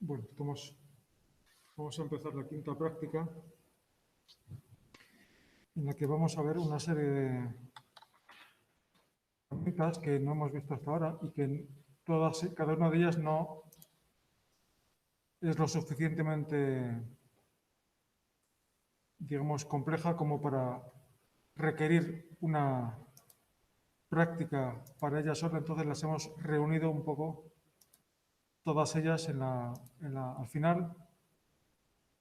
Bueno, vamos a empezar la quinta práctica, en la que vamos a ver una serie de técnicas que no hemos visto hasta ahora y que cada una de ellas no es lo suficientemente, digamos, compleja como para requerir una práctica para ellas sola. Entonces las hemos reunido un poco todas ellas al final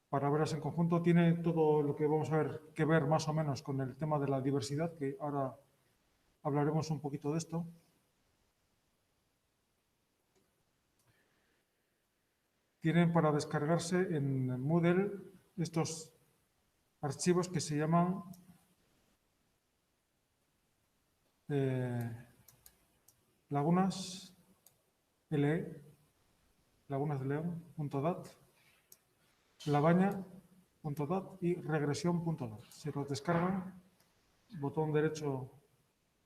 para verlas en conjunto. Tiene todo lo que vamos a ver que ver más o menos con el tema de la diversidad, que ahora hablaremos un poquito de esto. Tienen para descargarse en Moodle estos archivos que se llaman lagunas de león.dat, labaña.dat y regresión.dat. Se los descargan, botón derecho,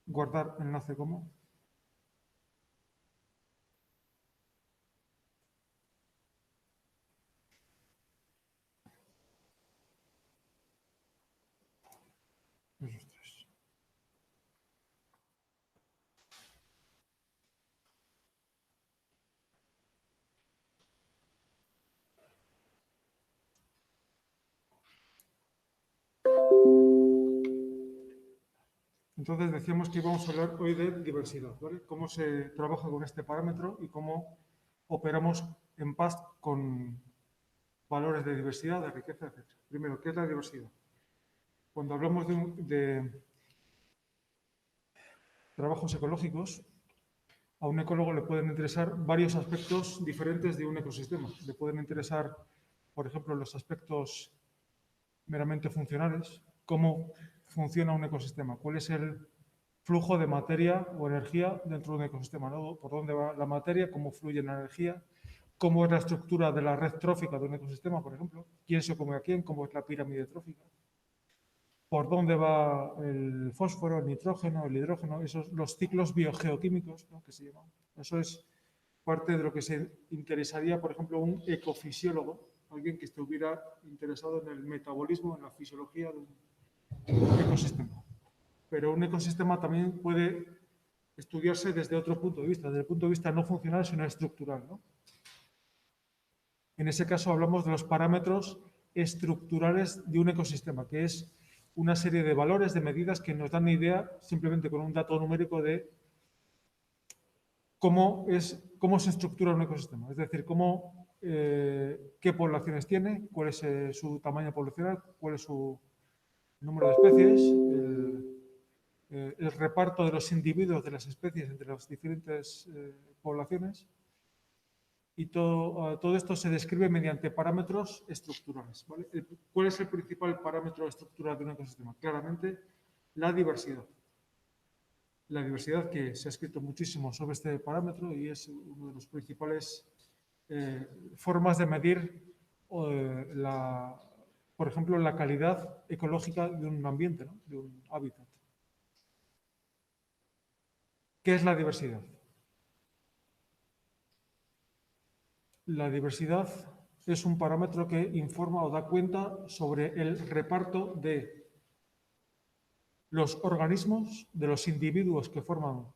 guardar enlace como. Esos tres. Entonces decíamos que íbamos a hablar hoy de diversidad, ¿vale? Cómo se trabaja con este parámetro y cómo operamos en paz con valores de diversidad, de riqueza, etc. Primero, ¿qué es la diversidad? Cuando hablamos de trabajos ecológicos, a un ecólogo le pueden interesar varios aspectos diferentes de un ecosistema. Le pueden interesar, por ejemplo, los aspectos meramente funcionales, cómo funciona un ecosistema, cuál es el flujo de materia o energía dentro de un ecosistema, ¿no? Por dónde va la materia, cómo fluye la energía, cómo es la estructura de la red trófica de un ecosistema, por ejemplo, quién se come a quién, cómo es la pirámide trófica, por dónde va el fósforo, el nitrógeno, el hidrógeno, los ciclos biogeoquímicos, ¿no?, que se llaman. Eso es parte de lo que se interesaría, por ejemplo, un ecofisiólogo, alguien que estuviera interesado en el metabolismo, en la fisiología de un ecosistema. Pero un ecosistema también puede estudiarse desde otro punto de vista, desde el punto de vista no funcional, sino estructural, ¿no? En ese caso hablamos de los parámetros estructurales de un ecosistema, que es una serie de valores, de medidas que nos dan una idea, simplemente con un dato numérico, de cómo se estructura un ecosistema. Es decir, qué poblaciones tiene, cuál es su tamaño poblacional, cuál es su número de especies, el reparto de los individuos de las especies entre las diferentes poblaciones. Y todo esto se describe mediante parámetros estructurales, ¿vale? ¿Cuál es el principal parámetro estructural de un ecosistema? Claramente, la diversidad. La diversidad, que se ha escrito muchísimo sobre este parámetro y es una de las principales formas de medir, por ejemplo, la calidad ecológica de un ambiente, ¿no?, de un hábitat. ¿Qué es la diversidad? La diversidad es un parámetro que informa o da cuenta sobre el reparto de los organismos, de los individuos que forman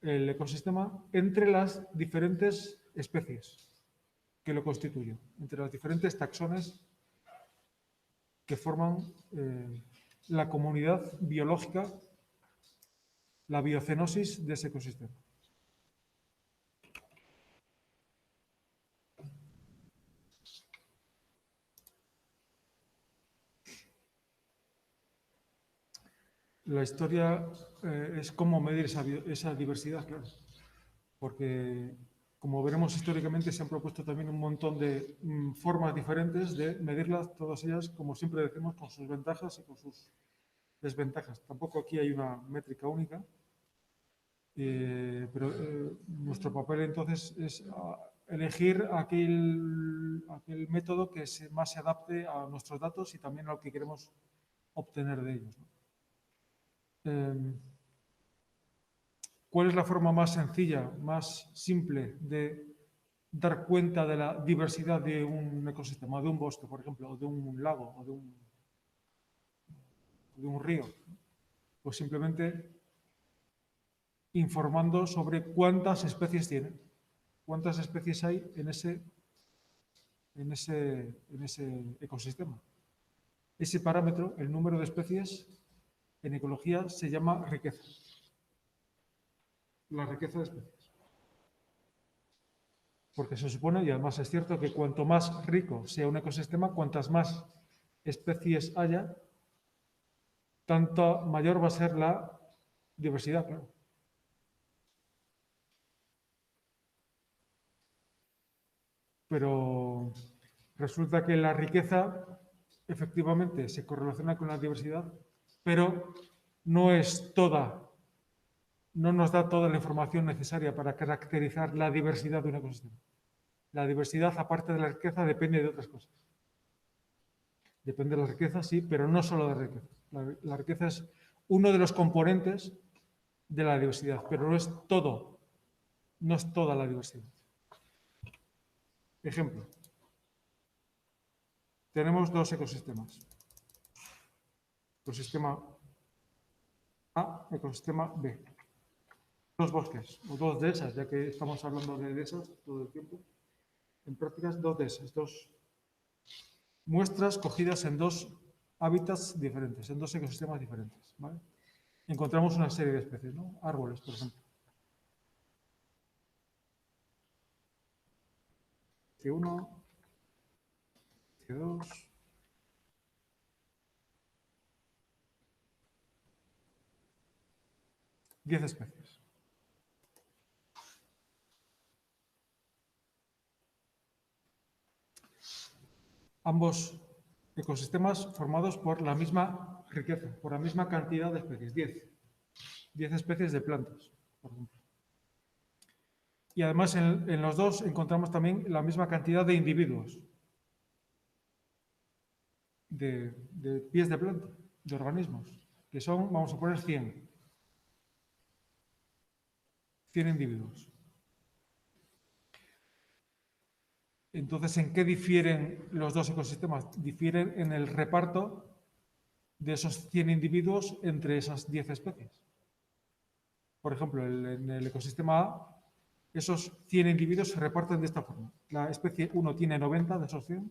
el ecosistema entre las diferentes especies que lo constituyen, entre las diferentes taxones que forman la comunidad biológica, la biocenosis de ese ecosistema. La historia es cómo medir esa diversidad, claro, porque como veremos históricamente se han propuesto también un montón de formas diferentes de medirlas, todas ellas, como siempre decimos, con sus ventajas y con sus desventajas. Tampoco aquí hay una métrica única, pero nuestro papel entonces es elegir aquel método que más se adapte a nuestros datos y también a lo que queremos obtener de ellos, ¿no? ¿Cuál es la forma más sencilla, más simple de dar cuenta de la diversidad de un ecosistema, de un bosque, por ejemplo, o de un lago, o de un río? Pues simplemente informando sobre cuántas especies tiene, cuántas especies hay en ese ecosistema. Ese parámetro, el número de especies, en ecología se llama riqueza. La riqueza de especies. Porque se supone, y además es cierto, que cuanto más rico sea un ecosistema, cuantas más especies haya, tanto mayor va a ser la diversidad, claro. Pero resulta que la riqueza efectivamente se correlaciona con la diversidad, pero no es toda, no nos da toda la información necesaria para caracterizar la diversidad de un ecosistema. La diversidad, aparte de la riqueza, depende de otras cosas. Depende de la riqueza, sí, pero no solo de la riqueza. La riqueza es uno de los componentes de la diversidad, pero no es todo, no es toda la diversidad. Ejemplo. Tenemos dos ecosistemas. Ecosistema A, ecosistema B. Dos bosques, o dos dehesas, ya que estamos hablando de dehesas todo el tiempo. En prácticas, dos dehesas, dos muestras cogidas en dos hábitats diferentes, en dos ecosistemas diferentes. ¿Vale? Encontramos una serie de especies, ¿no? Árboles, por ejemplo. C1, C2. Diez especies. Ambos ecosistemas formados por la misma riqueza, por la misma cantidad de especies, 10. 10 especies de plantas, por ejemplo. Y además en los dos encontramos también la misma cantidad de individuos, de pies de planta, de organismos, que son, vamos a poner, 100. 100 individuos. Entonces, ¿en qué difieren los dos ecosistemas? Difieren en el reparto de esos 100 individuos entre esas 10 especies. Por ejemplo, en el ecosistema A, esos 100 individuos se reparten de esta forma. La especie 1 tiene 90 de esos 100.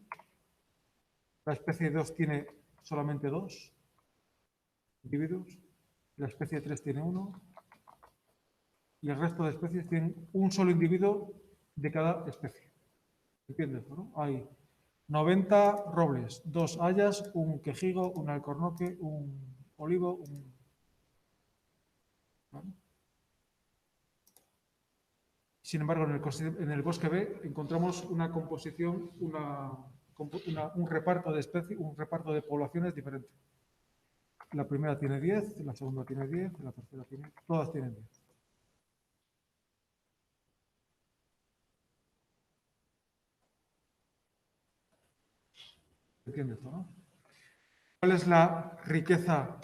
La especie 2 tiene solamente 2 individuos. La especie 3 tiene 1. Y el resto de especies tienen un solo individuo de cada especie. ¿Entiendes? ¿No? Hay 90 robles, 2 hayas, un quejigo, un alcornoque, un olivo, ¿vale? Sin embargo, en el bosque B encontramos una composición, un reparto de especies, un reparto de poblaciones diferente. La primera tiene 10, la segunda tiene 10, la tercera tiene... Todas tienen 10. ¿Entiendes esto, no? ¿Cuál es la riqueza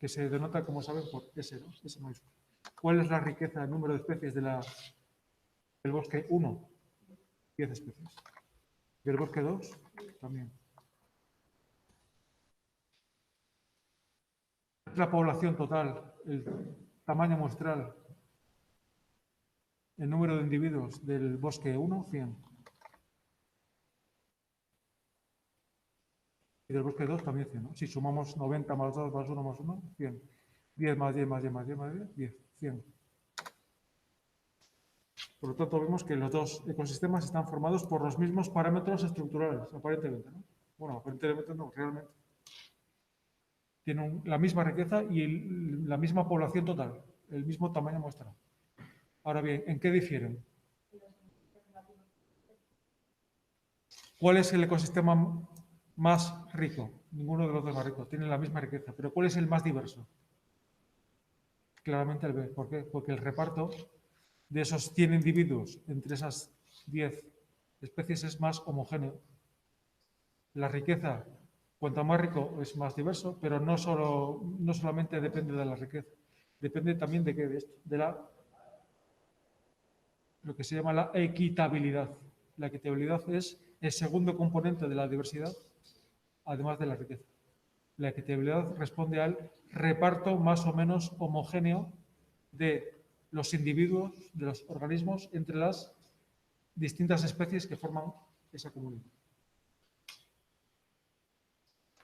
que se denota, como saben, por S, ¿no? S mayúsculo? ¿Cuál es la riqueza, el número de especies del bosque 1? 10 especies. Del bosque 2, también. La población total, el tamaño muestral, el número de individuos del bosque 1, 100. Y del bosque 2 también 100, ¿no? Si sumamos 90 más 2 más 1 más 1, 100. 10 más 10 más 10 más 10 más 10, 10, 100. Por lo tanto, vemos que los dos ecosistemas están formados por los mismos parámetros estructurales, aparentemente, ¿no? Bueno, aparentemente no, realmente. Tienen la misma riqueza y la misma población total, el mismo tamaño muestral. Ahora bien, ¿en qué difieren? ¿Cuál es el ecosistema más rico? Ninguno de los dos más ricos, tienen la misma riqueza. Pero ¿cuál es el más diverso? Claramente el B. ¿Por qué? Porque el reparto de esos 100 individuos entre esas 10 especies es más homogéneo. La riqueza, cuanto más rico, es más diverso, pero no solamente depende de la riqueza. depende también de qué, de esto, de lo que se llama la equitabilidad. La equitabilidad es el segundo componente de la diversidad, además de la riqueza. La equitabilidad responde al reparto más o menos homogéneo de los individuos, de los organismos, entre las distintas especies que forman esa comunidad.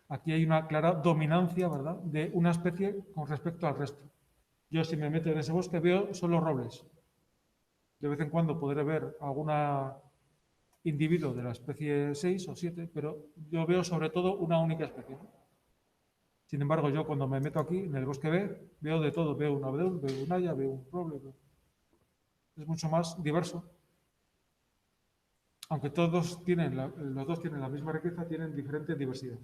Aquí hay una clara dominancia, ¿verdad?, de una especie con respecto al resto. Yo, si me meto en ese bosque, veo solo robles. De vez en cuando podré ver algún individuo de la especie 6 o 7, pero yo veo sobre todo una única especie. Sin embargo, yo cuando me meto aquí, en el bosque B, veo de todo. Veo un abedul, veo un haya, veo un roble. Es mucho más diverso. Aunque los dos tienen la misma riqueza, tienen diferente diversidad.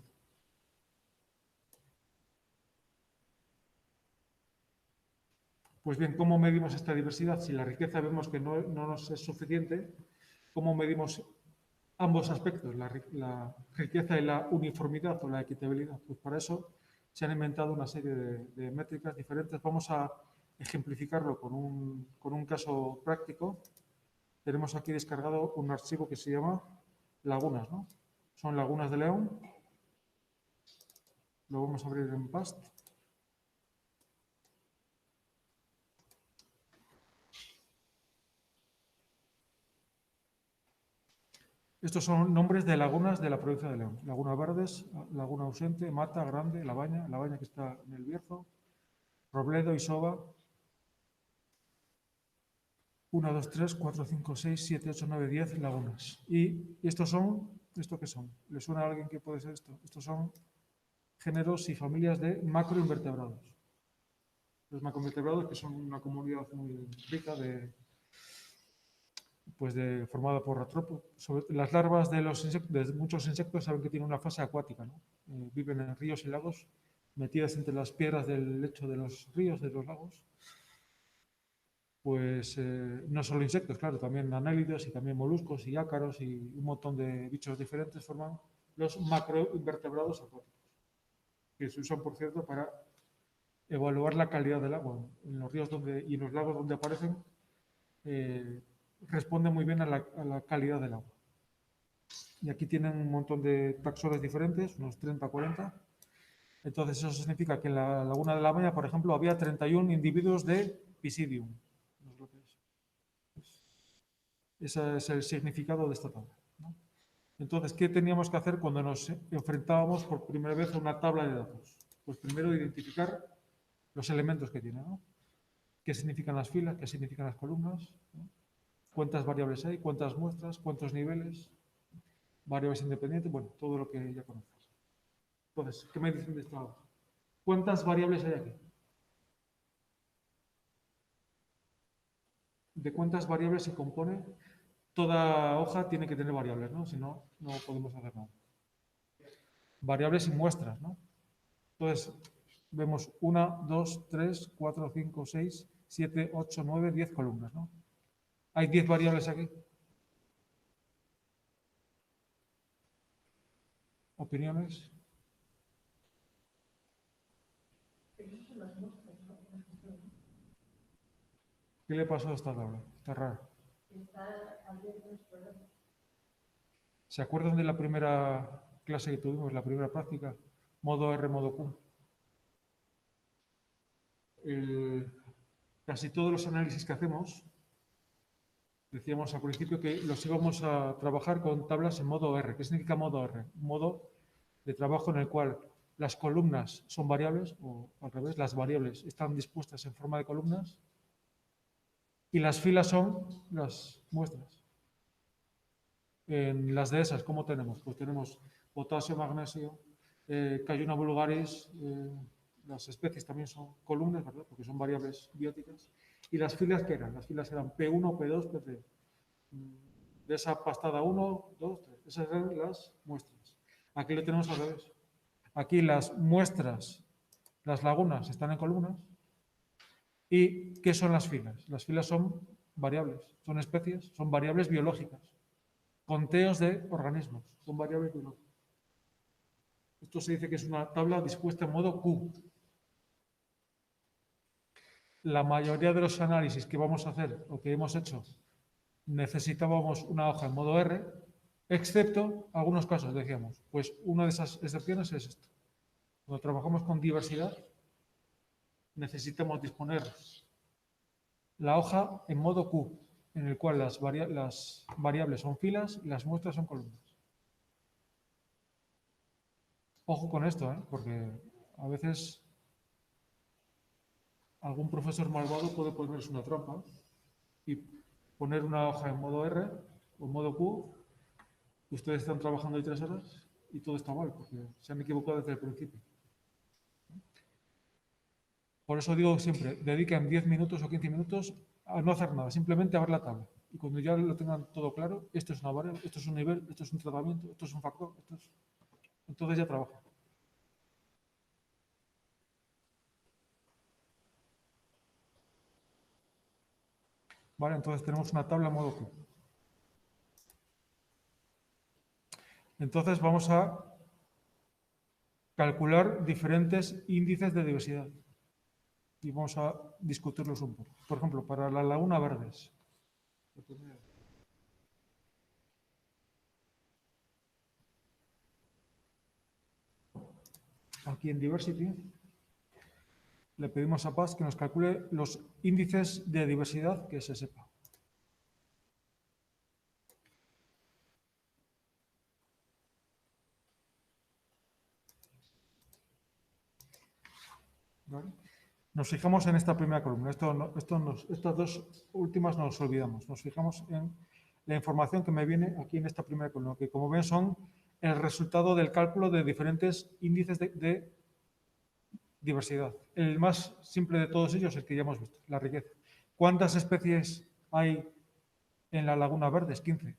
Pues bien, ¿cómo medimos esta diversidad? Si la riqueza vemos que no nos es suficiente, ¿cómo medimos ambos aspectos, la riqueza y la uniformidad o la equitabilidad? Pues para eso se han inventado una serie de métricas diferentes. Vamos a ejemplificarlo con un caso práctico. Tenemos aquí descargado un archivo que se llama lagunas, ¿no? Son lagunas de León. Lo vamos a abrir en PAST. Estos son nombres de lagunas de la provincia de León. Laguna Verdes, Laguna Ausente, Mata, Grande, La Baña que está en el Bierzo, Robledo, Isoba. 1, 2, 3, 4, 5, 6, 7, 8, 9, 10 lagunas. ¿Y estos son? ¿Esto qué son? ¿Le suena a alguien que puede ser esto? Estos son géneros y familias de macroinvertebrados. Los macroinvertebrados, que son una comunidad muy rica formada por artrópodos. Las larvas de muchos insectos saben que tienen una fase acuática, ¿no? Viven en ríos y lagos, metidas entre las piedras del lecho de los ríos, de los lagos. Pues no solo insectos, claro, también anélidos y también moluscos y ácaros y un montón de bichos diferentes forman los macroinvertebrados acuáticos, que se usan, por cierto, para evaluar la calidad del agua. En los ríos y en los lagos donde aparecen, responden muy bien a la calidad del agua. Y aquí tienen un montón de taxones diferentes, unos 30 o 40. Entonces eso significa que en la laguna de La Baña, por ejemplo, había 31 individuos de Pisidium. No es lo que es. Ese es el significado de esta tabla, ¿no? Entonces, ¿qué teníamos que hacer cuando nos enfrentábamos por primera vez a una tabla de datos? Pues primero identificar los elementos que tiene, ¿no? ¿Qué significan las filas? ¿Qué significan las columnas? ¿No? ¿Cuántas variables hay? ¿Cuántas muestras? ¿Cuántos niveles? Variables independientes, bueno, todo lo que ya conoces. Entonces, ¿qué me dicen de esta hoja? ¿Cuántas variables hay aquí? ¿De cuántas variables se compone? Toda hoja tiene que tener variables, ¿no? Si no, no podemos hacer nada. Variables y muestras, ¿no? Entonces, vemos 1, 2, 3, 4, 5, 6, 7, 8, 9, 10 columnas, ¿no? Hay 10 variables aquí. ¿Opiniones? ¿Qué le pasó a esta tabla? Está rara. ¿Se acuerdan de la primera clase que tuvimos, la primera práctica? Modo R, modo Q. Casi todos los análisis que hacemos, decíamos al principio que los íbamos a trabajar con tablas en modo R. ¿Qué significa modo R? Un modo de trabajo en el cual las columnas son variables, o al revés, las variables están dispuestas en forma de columnas y las filas son las muestras. En las dehesas, ¿cómo tenemos? Pues tenemos potasio, magnesio, Calluna vulgaris, las especies también son columnas, ¿verdad? Porque son variables bióticas. ¿Y las filas qué eran? Las filas eran P1, P2, P3. De esa pastada 1, 2, 3. Esas eran las muestras. Aquí lo tenemos al revés. Aquí las muestras, las lagunas, están en columnas. ¿Y qué son las filas? Las filas son variables, son especies, son variables biológicas. Conteos de organismos, son variables biológicas. Esto se dice que es una tabla dispuesta en modo Q. la mayoría de los análisis que vamos a hacer o que hemos hecho necesitábamos una hoja en modo R, excepto algunos casos, decíamos. Pues una de esas excepciones es esto. Cuando trabajamos con diversidad, necesitamos disponer la hoja en modo Q, en el cual las variables son filas y las muestras son columnas. Ojo con esto, porque a veces algún profesor malvado puede ponerse una trampa y poner una hoja en modo R o en modo Q. Ustedes están trabajando ahí 3 horas y todo está mal, porque se han equivocado desde el principio. Por eso digo siempre, dediquen 10 minutos o 15 minutos a no hacer nada, simplemente a ver la tabla. Y cuando ya lo tengan todo claro, esto es una variable, esto es un nivel, esto es un tratamiento, esto es un factor, entonces ya trabaja. Vale, entonces tenemos una tabla en modo Q. Entonces vamos a calcular diferentes índices de diversidad. Y vamos a discutirlos un poco. Por ejemplo, para la laguna Verdes. Aquí en Diversity le pedimos a Paz que nos calcule los índices de diversidad que se sepa. ¿Vale? Nos fijamos en esta primera columna. Estas dos últimas nos olvidamos. Nos fijamos en la información que me viene aquí en esta primera columna, que como ven son el resultado del cálculo de diferentes índices de diversidad. El más simple de todos ellos es el que ya hemos visto, la riqueza. ¿Cuántas especies hay en la Laguna Verdes? 15.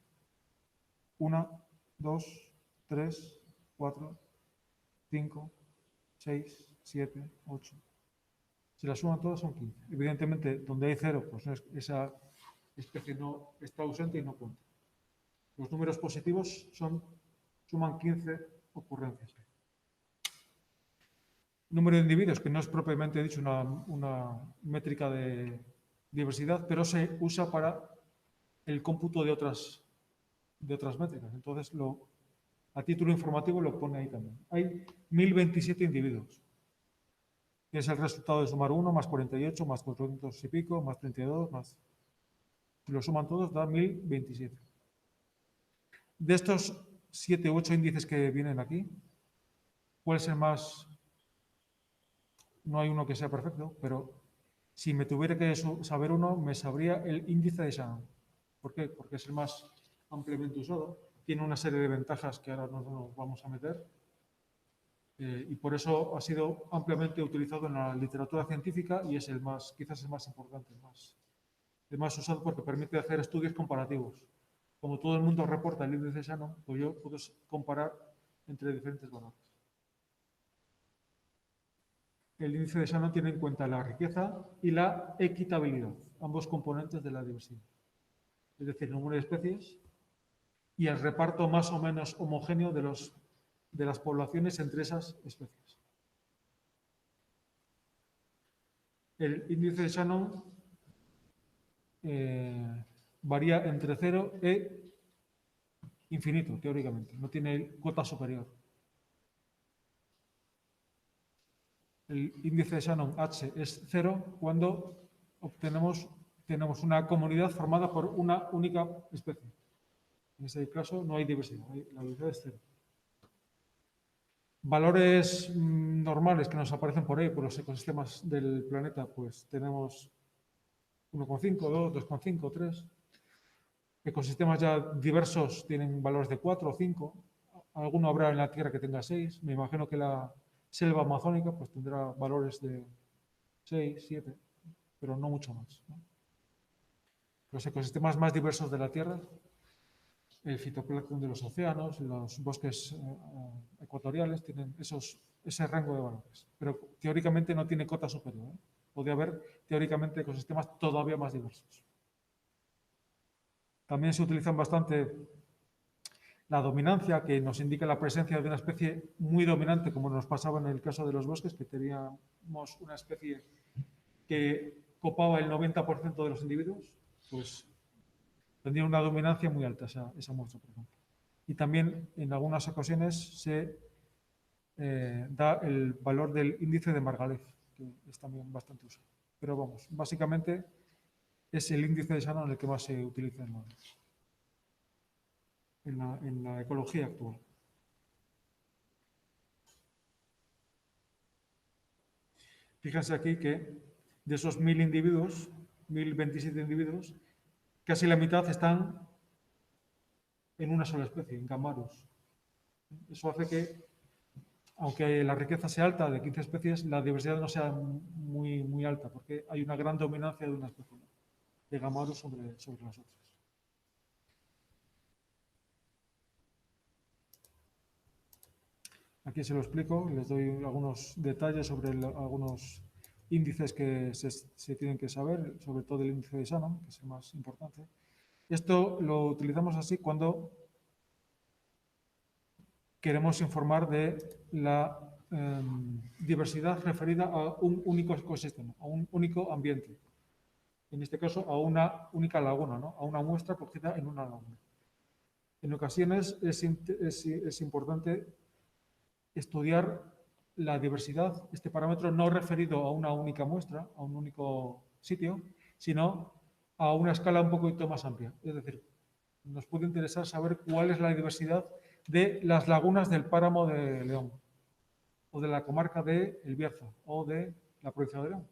1, 2, 3, 4, 5, 6, 7, 8. Si las suman todas son 15. Evidentemente, donde hay 0, pues esa especie no está ausente y no cuenta. Los números positivos suman 15 ocurrencias. Número de individuos, que no es propiamente dicho una métrica de diversidad, pero se usa para el cómputo de otras métricas. Entonces, a título informativo lo pone ahí también. Hay 1027 individuos, que es el resultado de sumar 1 más 48 más 400 y pico más 32 más... Si lo suman todos da 1027. De estos 7 u 8 índices que vienen aquí, ¿cuál es el más...? No hay uno que sea perfecto, pero si me tuviera que saber uno, me sabría el índice de Shannon. ¿Por qué? Porque es el más ampliamente usado. Tiene una serie de ventajas que ahora no nos vamos a meter. Y por eso ha sido ampliamente utilizado en la literatura científica y es quizás el más importante, el más usado porque permite hacer estudios comparativos. Como todo el mundo reporta el índice de Shannon, pues yo puedo comparar entre diferentes valores. El índice de Shannon tiene en cuenta la riqueza y la equitabilidad, ambos componentes de la diversidad. Es decir, el número de especies y el reparto más o menos homogéneo de las poblaciones entre esas especies. El índice de Shannon varía entre 0 e infinito, teóricamente. No tiene cota superior. El índice de Shannon H es 0 cuando tenemos una comunidad formada por una única especie. En ese caso no hay diversidad, la diversidad es 0. Valores normales que nos aparecen por ahí, por los ecosistemas del planeta, pues tenemos 1,5, 2, 2,5, 3. Ecosistemas ya diversos tienen valores de 4 o 5. Alguno habrá en la Tierra que tenga 6. Me imagino que la selva amazónica pues tendrá valores de 6, 7, pero no mucho más, ¿no? Los ecosistemas más diversos de la Tierra, el fitoplancton de los océanos, los bosques ecuatoriales, tienen ese rango de valores. Pero teóricamente no tiene cota superior, ¿eh? Podría haber teóricamente ecosistemas todavía más diversos. También se utilizan bastante la dominancia, que nos indica la presencia de una especie muy dominante, como nos pasaba en el caso de los bosques, que teníamos una especie que copaba el 90% de los individuos, pues tendría una dominancia muy alta esa muestra, por ejemplo. Y también en algunas ocasiones se da el valor del índice de Margalef, que es también bastante usado. Pero vamos, básicamente es el índice de Shannon el que más se utiliza en la ecología actual. Fíjense aquí que de esos 1000 individuos, 1027 individuos, casi la mitad están en una sola especie, en Gammarus. Eso hace que, aunque la riqueza sea alta de 15 especies, la diversidad no sea muy, muy alta, porque hay una gran dominancia de una especie, de Gammarus sobre las otras. Aquí se lo explico, les doy algunos detalles sobre algunos índices que se tienen que saber, sobre todo el índice de Shannon, que es el más importante. Esto lo utilizamos así cuando queremos informar de la diversidad referida a un único ecosistema, a un único ambiente. En este caso, a una única laguna, ¿no? A una muestra cogida en una laguna. En ocasiones es importante estudiar la diversidad, este parámetro no referido a una única muestra, a un único sitio, sino a una escala un poquito más amplia. Es decir, nos puede interesar saber cuál es la diversidad de las lagunas del páramo de León, o de la comarca de El Bierzo, o de la provincia de León,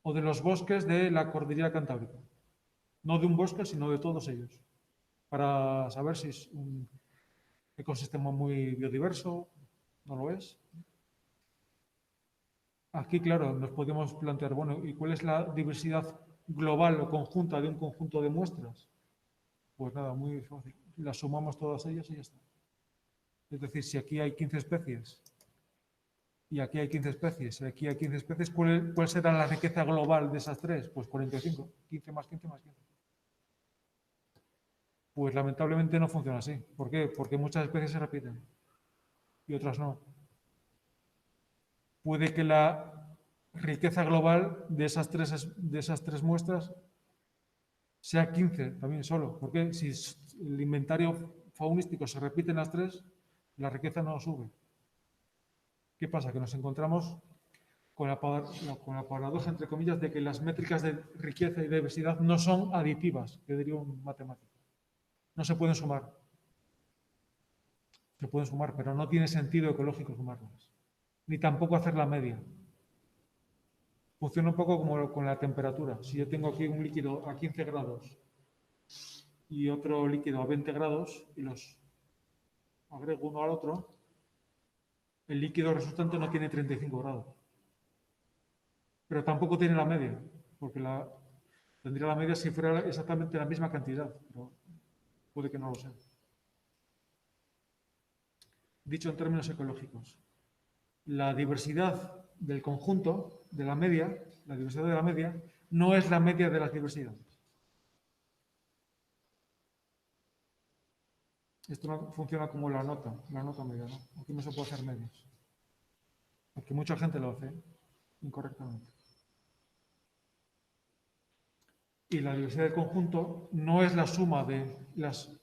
o de los bosques de la cordillera cantábrica. No de un bosque, sino de todos ellos, para saber si es un ecosistema muy biodiverso, no lo es. Aquí, claro, nos podemos plantear, bueno, ¿y cuál es la diversidad global o conjunta de un conjunto de muestras? Pues nada, muy fácil. Las sumamos todas ellas y ya está. Es decir, si aquí hay 15 especies y aquí hay 15 especies y aquí hay 15 especies, ¿cuál será la riqueza global de esas tres? Pues 45. 15 más 15 más 15. Pues lamentablemente no funciona así. ¿Por qué? Porque muchas especies se repiten y otras no. Puede que la riqueza global de esas tres muestras sea 15 también solo. Porque si el inventario faunístico se repite en las tres, la riqueza no sube. ¿Qué pasa? Que nos encontramos con la paradoja, entre comillas, de que las métricas de riqueza y diversidad no son aditivas, que diría un matemático. No se pueden sumar. Se pueden sumar, pero no tiene sentido ecológico sumarlas. Ni tampoco hacer la media. Funciona un poco como con la temperatura. Si yo tengo aquí un líquido a 15 grados y otro líquido a 20 grados y los agrego uno al otro, el líquido resultante no tiene 35 grados. Pero tampoco tiene la media, porque tendría la media si fuera exactamente la misma cantidad, pero puede que no lo sea. Dicho en términos ecológicos, la diversidad del conjunto, de la media, la diversidad de la media, no es la media de las diversidades. Esto no funciona como la nota media, ¿no? Aquí no se puede hacer medias. Porque mucha gente lo hace incorrectamente. Y la diversidad del conjunto no es la suma de las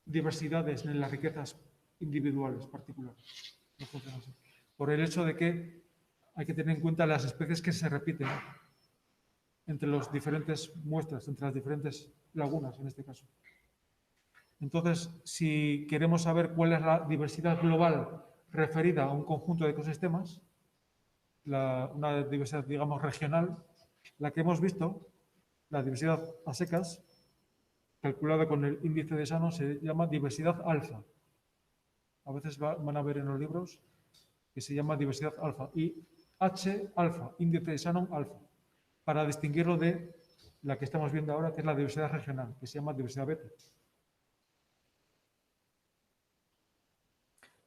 diversidades en las riquezas individuales particulares. No funciona así. Por el hecho de que hay que tener en cuenta las especies que se repiten entre las diferentes muestras, entre las diferentes lagunas en este caso. Entonces, si queremos saber cuál es la diversidad global referida a un conjunto de ecosistemas, una diversidad, digamos, regional, la que hemos visto, la diversidad a secas, calculada con el índice de Shannon, se llama diversidad alfa. A veces van a ver en los libros que se llama diversidad alfa. Y H alfa, índice de Shannon alfa, para distinguirlo de la que estamos viendo ahora, que es la diversidad regional, que se llama diversidad beta.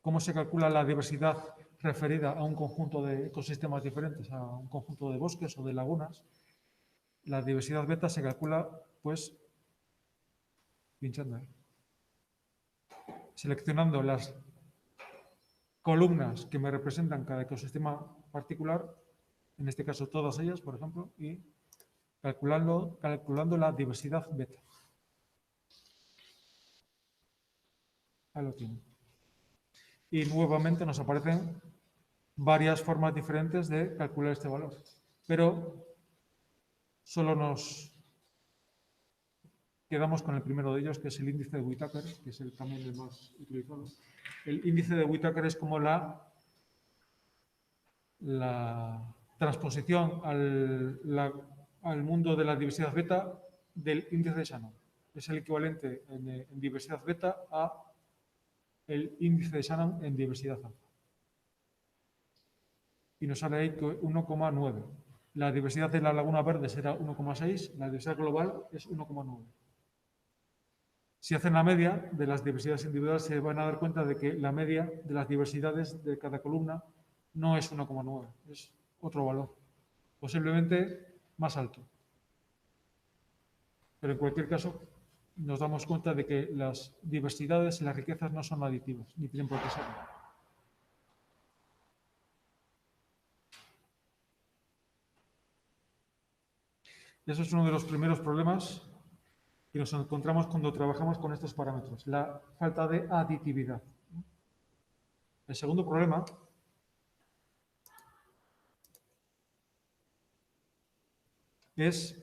¿Cómo se calcula la diversidad referida a un conjunto de ecosistemas diferentes, a un conjunto de bosques o de lagunas? La diversidad beta se calcula, pues, pinchando, seleccionando las columnas que me representan cada ecosistema particular en este caso todas ellas, por ejemplo, y calculando la diversidad beta. Ahí lo tienen. Y nuevamente nos aparecen varias formas diferentes de calcular este valor. Pero solo nos quedamos con el primero de ellos, que es el índice de Whittaker, que es también el más utilizado. El índice de Whittaker es como la transposición al mundo de la diversidad beta del índice de Shannon. Es el equivalente en diversidad beta a el índice de Shannon en diversidad alfa. Y nos sale ahí 1,9. La diversidad de la laguna verde será 1,6, la diversidad global es 1,9. Si hacen la media de las diversidades individuales, se van a dar cuenta de que la media de las diversidades de cada columna no es 1,9, es otro valor, posiblemente más alto. Pero en cualquier caso, nos damos cuenta de que las diversidades y las riquezas no son aditivas, ni tienen por qué serlo. Eso es uno de los primeros problemas que nos encontramos cuando trabajamos con estos parámetros, la falta de aditividad. El segundo problema es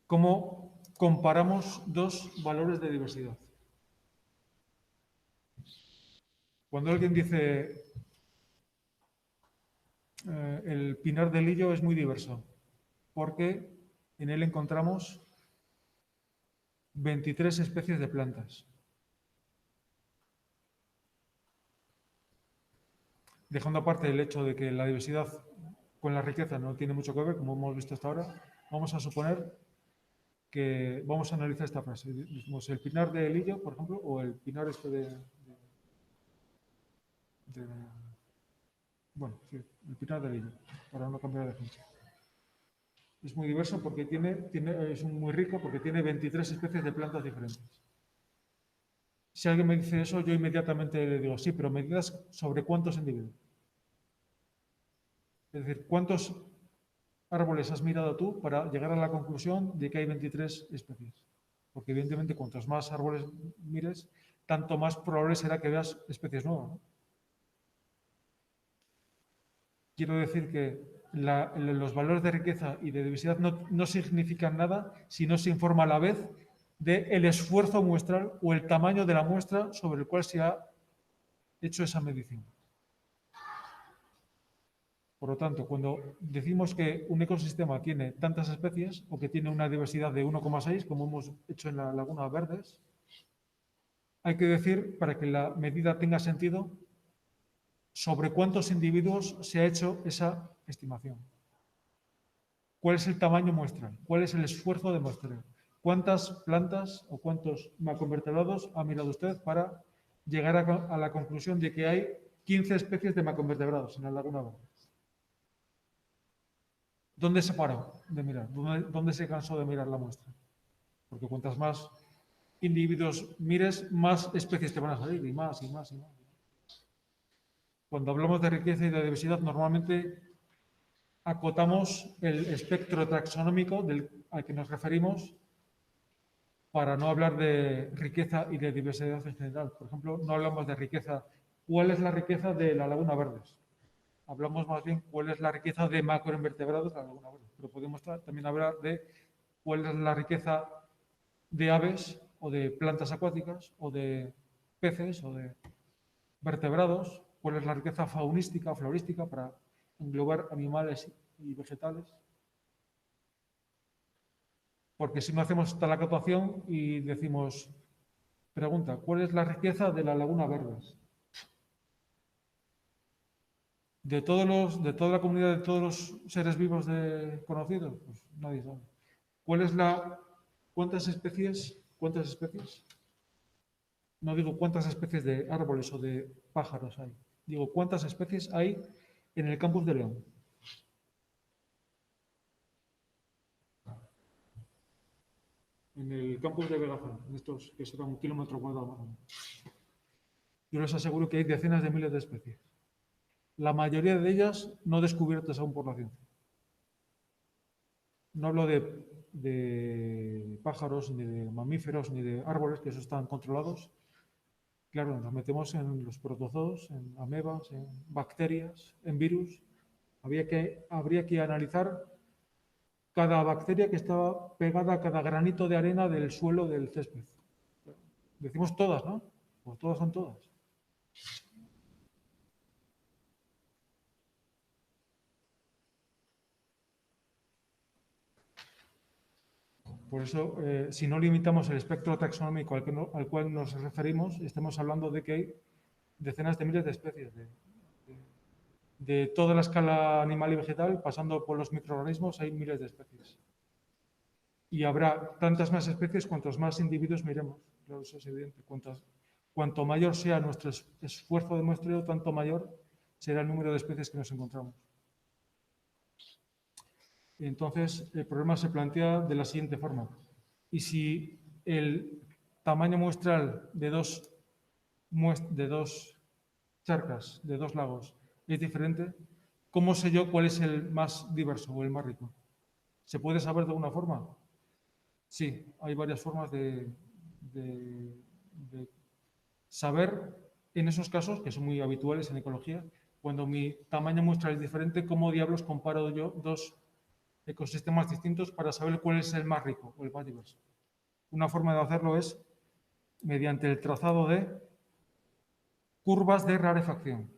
cómo comparamos dos valores de diversidad. Cuando alguien dice el pinar de Lillo es muy diverso, porque en él encontramos 23 especies de plantas. Dejando aparte el hecho de que la diversidad con la riqueza no tiene mucho que ver, como hemos visto hasta ahora, vamos a suponer que vamos a analizar esta frase. Dijimos el pinar de Lillo, por ejemplo, o el pinar bueno, sí, el pinar de Lillo, para no cambiar de ejemplo. Es muy diverso porque es muy rico porque tiene 23 especies de plantas diferentes. Si alguien me dice eso, yo inmediatamente le digo, sí, pero medidas sobre cuántos individuos. Es decir, ¿cuántos árboles has mirado tú para llegar a la conclusión de que hay 23 especies? Porque evidentemente cuantos más árboles mires, tanto más probable será que veas especies nuevas, ¿no? Quiero decir que los valores de riqueza y de diversidad no significan nada si no se informa a la vez del esfuerzo muestral o el tamaño de la muestra sobre el cual se ha hecho esa medición. Por lo tanto, cuando decimos que un ecosistema tiene tantas especies o que tiene una diversidad de 1,6, como hemos hecho en la Laguna Verdes, hay que decir, para que la medida tenga sentido, sobre cuántos individuos se ha hecho esa estimación. ¿Cuál es el tamaño muestral? ¿Cuál es el esfuerzo de muestreo? ¿Cuántas plantas o cuántos macroinvertebrados ha mirado usted para llegar a la conclusión de que hay 15 especies de macroinvertebrados en la Laguna Verde? ¿Dónde se paró de mirar? ¿Dónde se cansó de mirar la muestra? Porque cuantas más individuos mires, más especies te van a salir, y más, y más, y más. Cuando hablamos de riqueza y de diversidad, normalmente acotamos el espectro taxonómico al que nos referimos para no hablar de riqueza y de diversidad en general. Por ejemplo, no hablamos de riqueza. ¿Cuál es la riqueza de la Laguna Verdes? Hablamos más bien cuál es la riqueza de macroinvertebrados de la Laguna Verde. Pero podemos también hablar de cuál es la riqueza de aves o de plantas acuáticas o de peces o de vertebrados, cuál es la riqueza faunística o florística para englobar animales y vegetales. Porque si no hacemos tal acotación y decimos, pregunta, ¿cuál es la riqueza de la Laguna Verdes? De toda la comunidad, de todos los seres vivos conocidos, pues nadie sabe. ¿Cuántas especies? ¿Cuántas especies? No digo cuántas especies de árboles o de pájaros hay. Digo, ¿cuántas especies hay en el campus de León? En el campus de Vegazón, en estos que serán 1 kilómetro cuadrado más o menos. Yo les aseguro que hay decenas de miles de especies. La mayoría de ellas no descubiertas aún por la ciencia. No hablo de pájaros, ni de mamíferos, ni de árboles, que eso están controlados. Claro, nos metemos en los protozoos, en amebas, en bacterias, en virus. Habría que analizar cada bacteria que estaba pegada a cada granito de arena del suelo del césped. Decimos todas, ¿no? Pues todas son todas. Por eso, si no limitamos el espectro taxonómico al cual nos referimos, estamos hablando de que hay decenas de miles de especies. De toda la escala animal y vegetal, pasando por los microorganismos, hay miles de especies. Y habrá tantas más especies cuantos más individuos miremos. Claro, eso es evidente. Cuanto mayor sea nuestro esfuerzo de muestreo, tanto mayor será el número de especies que nos encontramos. Entonces, el problema se plantea de la siguiente forma. Y si el tamaño muestral de dos charcas, de dos lagos, es diferente, ¿cómo sé yo cuál es el más diverso o el más rico? ¿Se puede saber de alguna forma? Sí, hay varias formas de saber en esos casos, que son muy habituales en ecología, cuando mi tamaño muestral es diferente, ¿cómo diablos comparo yo dos ecosistemas distintos para saber cuál es el más rico o el más diverso? Una forma de hacerlo es mediante el trazado de curvas de rarefacción.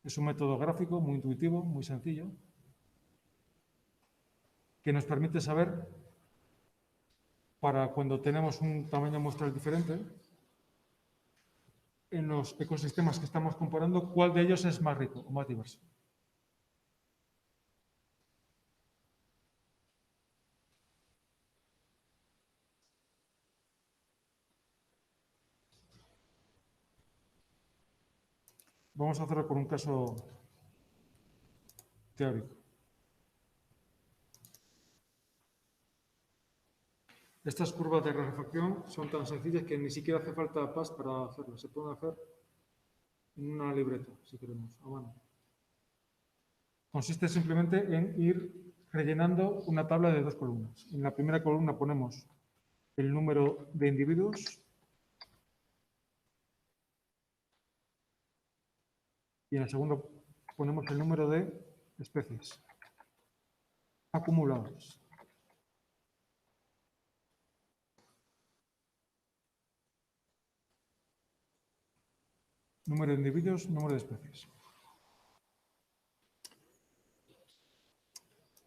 Es un método gráfico muy intuitivo, muy sencillo, que nos permite saber, para cuando tenemos un tamaño muestral diferente, en los ecosistemas que estamos comparando, cuál de ellos es más rico o más diverso. Vamos a hacerlo con un caso teórico. Estas curvas de rarefacción son tan sencillas que ni siquiera hace falta PAS para hacerlas. Se pueden hacer en una libreta, si queremos, a mano. Consiste simplemente en ir rellenando una tabla de dos columnas. En la primera columna ponemos el número de individuos y en la segunda ponemos el número de especies acumuladas. Número de individuos, número de especies.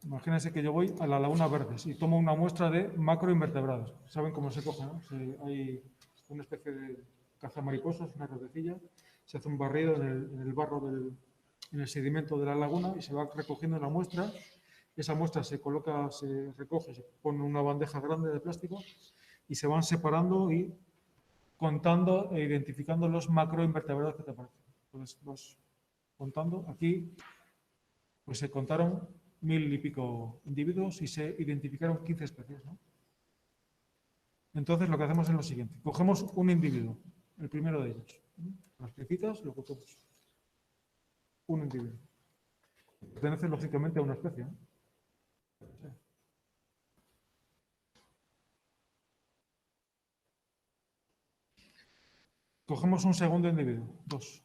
Imagínense que yo voy a la Laguna Verdes y tomo una muestra de macroinvertebrados. ¿Saben cómo se coge, no? Hay una especie de cazamariposas, una rodecilla, se hace un barrido en el barro en el sedimento de la laguna y se va recogiendo la muestra. Esa muestra se coloca, se recoge, se pone en una bandeja grande de plástico y se van separando y contando e identificando los macroinvertebrados que te aparecen. Entonces, los contando, aquí pues se contaron 1000 y pico individuos y se identificaron 15 especies, ¿no? Entonces lo que hacemos es lo siguiente. Cogemos un individuo, el primero de ellos. Las piecitas lo cogemos. Un individuo. Pertenece lógicamente a una especie, ¿no? Cogemos un segundo individuo, dos.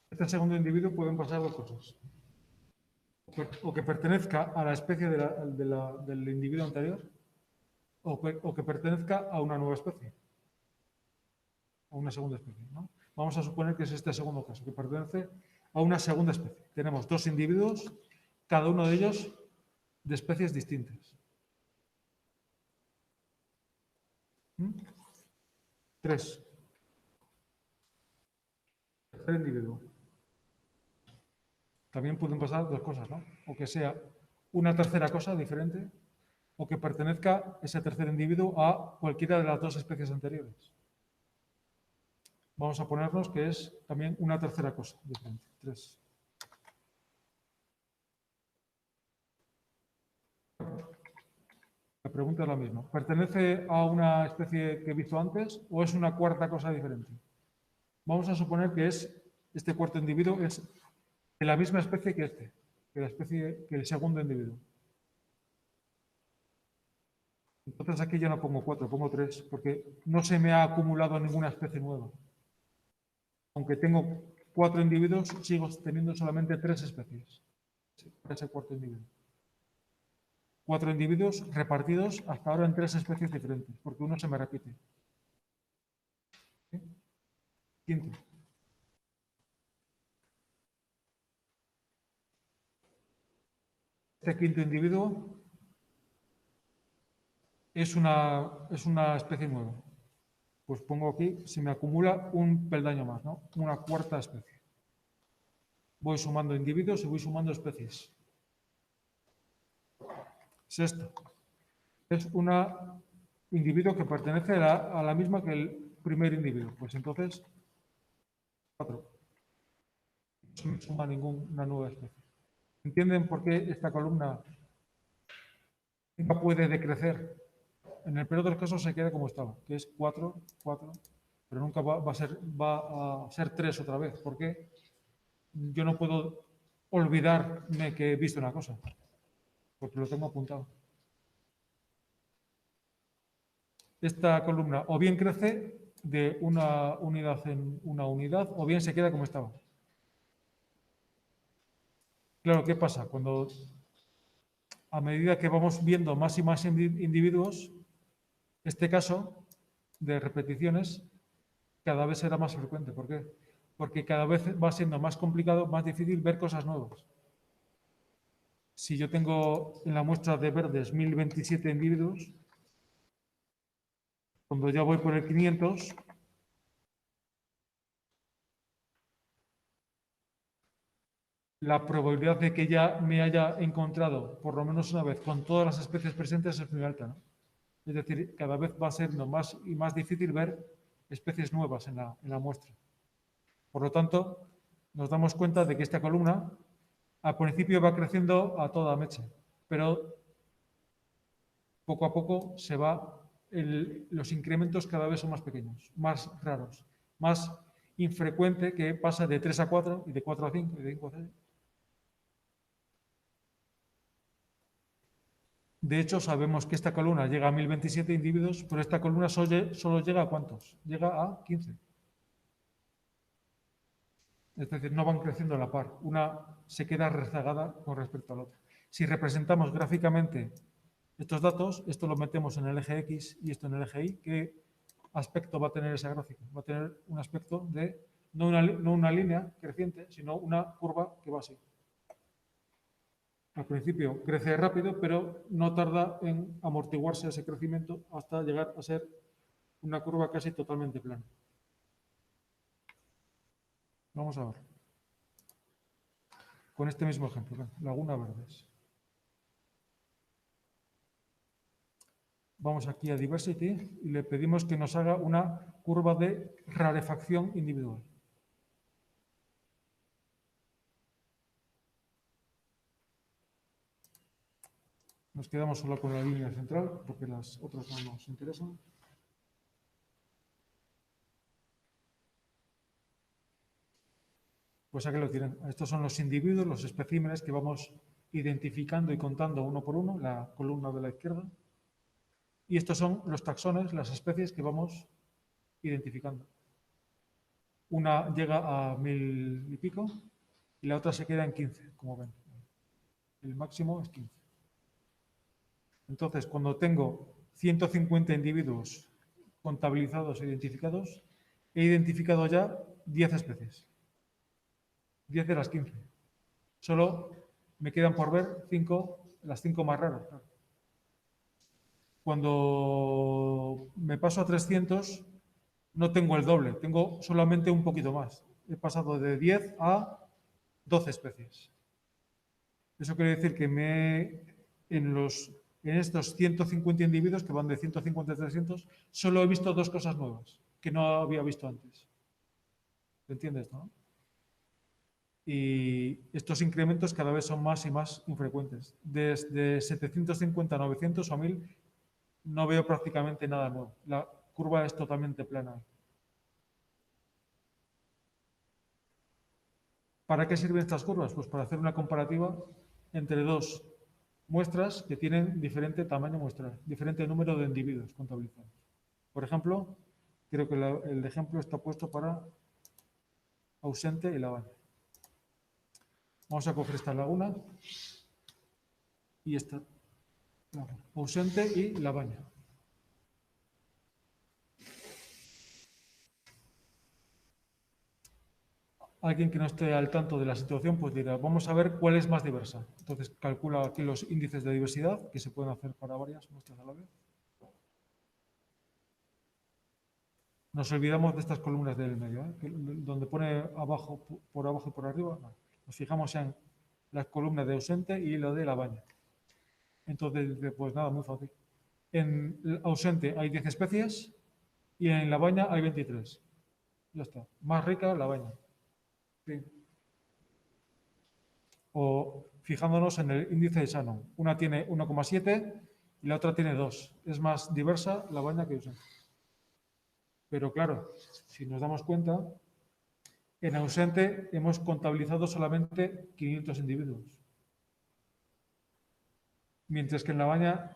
Este segundo individuo pueden pasar dos cosas. O que pertenezca a la especie del individuo anterior, o que pertenezca a una nueva especie, a una segunda especie, ¿no? Vamos a suponer que es este segundo caso, que pertenece a una segunda especie. Tenemos dos individuos, cada uno de ellos de especies distintas. Tres. Tercer individuo. También pueden pasar dos cosas, ¿no? O que sea una tercera cosa diferente, o que pertenezca ese tercer individuo a cualquiera de las dos especies anteriores. Vamos a ponernos que es también una tercera cosa diferente. Tres. La pregunta es la misma. ¿Pertenece a una especie que he visto antes o es una cuarta cosa diferente? Vamos a suponer que este cuarto individuo es de la misma especie que que el segundo individuo. Entonces aquí ya no pongo 4, pongo 3, porque no se me ha acumulado ninguna especie nueva. Aunque tengo 4 individuos, sigo teniendo solamente 3 especies para ese cuarto individuo. 4 individuos repartidos hasta ahora en 3 especies diferentes, porque uno se me repite. ¿Sí? Quinto. Este quinto individuo es una especie nueva. Pues pongo aquí, se me acumula un peldaño más, ¿no? Una cuarta especie. Voy sumando individuos y voy sumando especies. Sexto. Es un individuo que pertenece a la misma que el primer individuo. Pues entonces, 4. No me suma ninguna nueva especie. ¿Entienden por qué esta columna nunca puede decrecer? En el peor de los casos se queda como estaba, que es 4, 4, pero nunca va a ser 3 otra vez. ¿Por qué? Yo no puedo olvidarme que he visto una cosa, porque lo tengo apuntado. Esta columna o bien crece de una unidad en una unidad, o bien se queda como estaba. Claro, ¿qué pasa? Cuando a medida que vamos viendo más y más individuos, este caso de repeticiones cada vez será más frecuente. ¿Por qué? Porque cada vez va siendo más complicado, más difícil ver cosas nuevas. Si yo tengo en la muestra de verdes 1027 individuos, cuando ya voy por el 500, la probabilidad de que ya me haya encontrado por lo menos una vez con todas las especies presentes es muy alta, ¿no? Es decir, cada vez va siendo más y más difícil ver especies nuevas en la muestra. Por lo tanto, nos damos cuenta de que esta columna al principio va creciendo a toda mecha, pero poco a poco los incrementos cada vez son más pequeños, más raros, más infrecuente, que pasa de 3 a 4 y de 4 a 5 y de 5 a 6. De hecho, sabemos que esta columna llega a 1027 individuos, pero esta columna solo llega a ¿cuántos? Llega a 15. Es decir, no van creciendo a la par. Una se queda rezagada con respecto a la otra. Si representamos gráficamente estos datos, esto lo metemos en el eje X y esto en el eje Y, ¿qué aspecto va a tener esa gráfica? Va a tener un aspecto de no una línea creciente, sino una curva que va así. Al principio crece rápido, pero no tarda en amortiguarse ese crecimiento hasta llegar a ser una curva casi totalmente plana. Vamos a ver. Con este mismo ejemplo, Laguna Verdes. Vamos aquí a Diversity y le pedimos que nos haga una curva de rarefacción individual. Nos quedamos solo con la línea central porque las otras no nos interesan. Pues aquí lo tienen. Estos son los individuos, los especímenes que vamos identificando y contando uno por uno, la columna de la izquierda. Y estos son los taxones, las especies que vamos identificando. Una llega a 1000 y pico y la otra se queda en 15, como ven. El máximo es 15. Entonces, cuando tengo 150 individuos contabilizados e identificados, he identificado ya 10 especies. 10 de las 15. Solo me quedan por ver las 5 más raras. Cuando me paso a 300, no tengo el doble, tengo solamente un poquito más. He pasado de 10 a 12 especies. Eso quiere decir que en estos 150 individuos, que van de 150 a 300, solo he visto 2 cosas nuevas que no había visto antes. ¿Entiendes, no? Y estos incrementos cada vez son más y más infrecuentes. Desde 750 a 900 o a 1000 no veo prácticamente nada nuevo. La curva es totalmente plana. ¿Para qué sirven estas curvas? Pues para hacer una comparativa entre dos muestras que tienen diferente tamaño muestral, diferente número de individuos contabilizados. Por ejemplo, creo que el ejemplo está puesto para ausente y Labaña. Vamos a coger esta laguna y esta laguna. Ausente y Labaña. Alguien que no esté al tanto de la situación, pues dirá, vamos a ver cuál es más diversa. Entonces calcula aquí los índices de diversidad que se pueden hacer para varias muestras a la vez. Nos olvidamos de estas columnas del medio, donde pone abajo, por abajo y por arriba. No. Nos fijamos en las columnas de ausente y lo de Labaña. Entonces, pues nada, muy fácil. En ausente hay 10 especies y en Labaña hay 23. Ya está. Más rica Labaña. Sí. O fijándonos en el índice de Shannon. Una tiene 1,7 y la otra tiene 2. Es más diversa Labaña que ausente. Pero claro, si nos damos cuenta, en ausente hemos contabilizado solamente 500 individuos. Mientras que en Labaña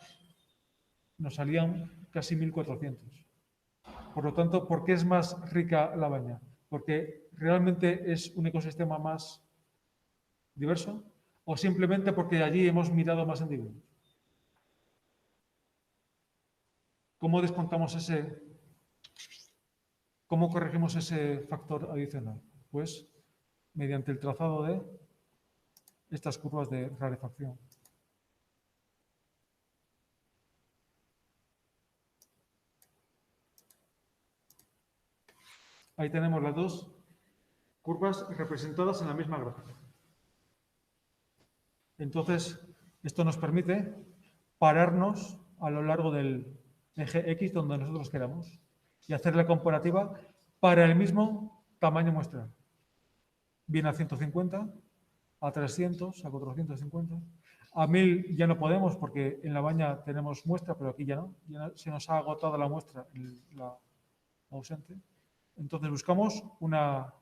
nos salían casi 1.400. Por lo tanto, ¿por qué es más rica Labaña? ¿Porque realmente es un ecosistema más diverso? ¿O simplemente porque allí hemos mirado más individuos? ¿Cómo descontamos cómo corregimos ese factor adicional? Pues mediante el trazado de estas curvas de rarefacción. Ahí tenemos las dos curvas representadas en la misma gráfica. Entonces, esto nos permite pararnos a lo largo del eje X donde nosotros queramos y hacer la comparativa para el mismo tamaño muestral. Bien a 150, a 300, a 450. A 1000 ya no podemos porque en Labaña tenemos muestra, pero aquí ya no. Ya se nos ha agotado la muestra, la ausente. Entonces buscamos una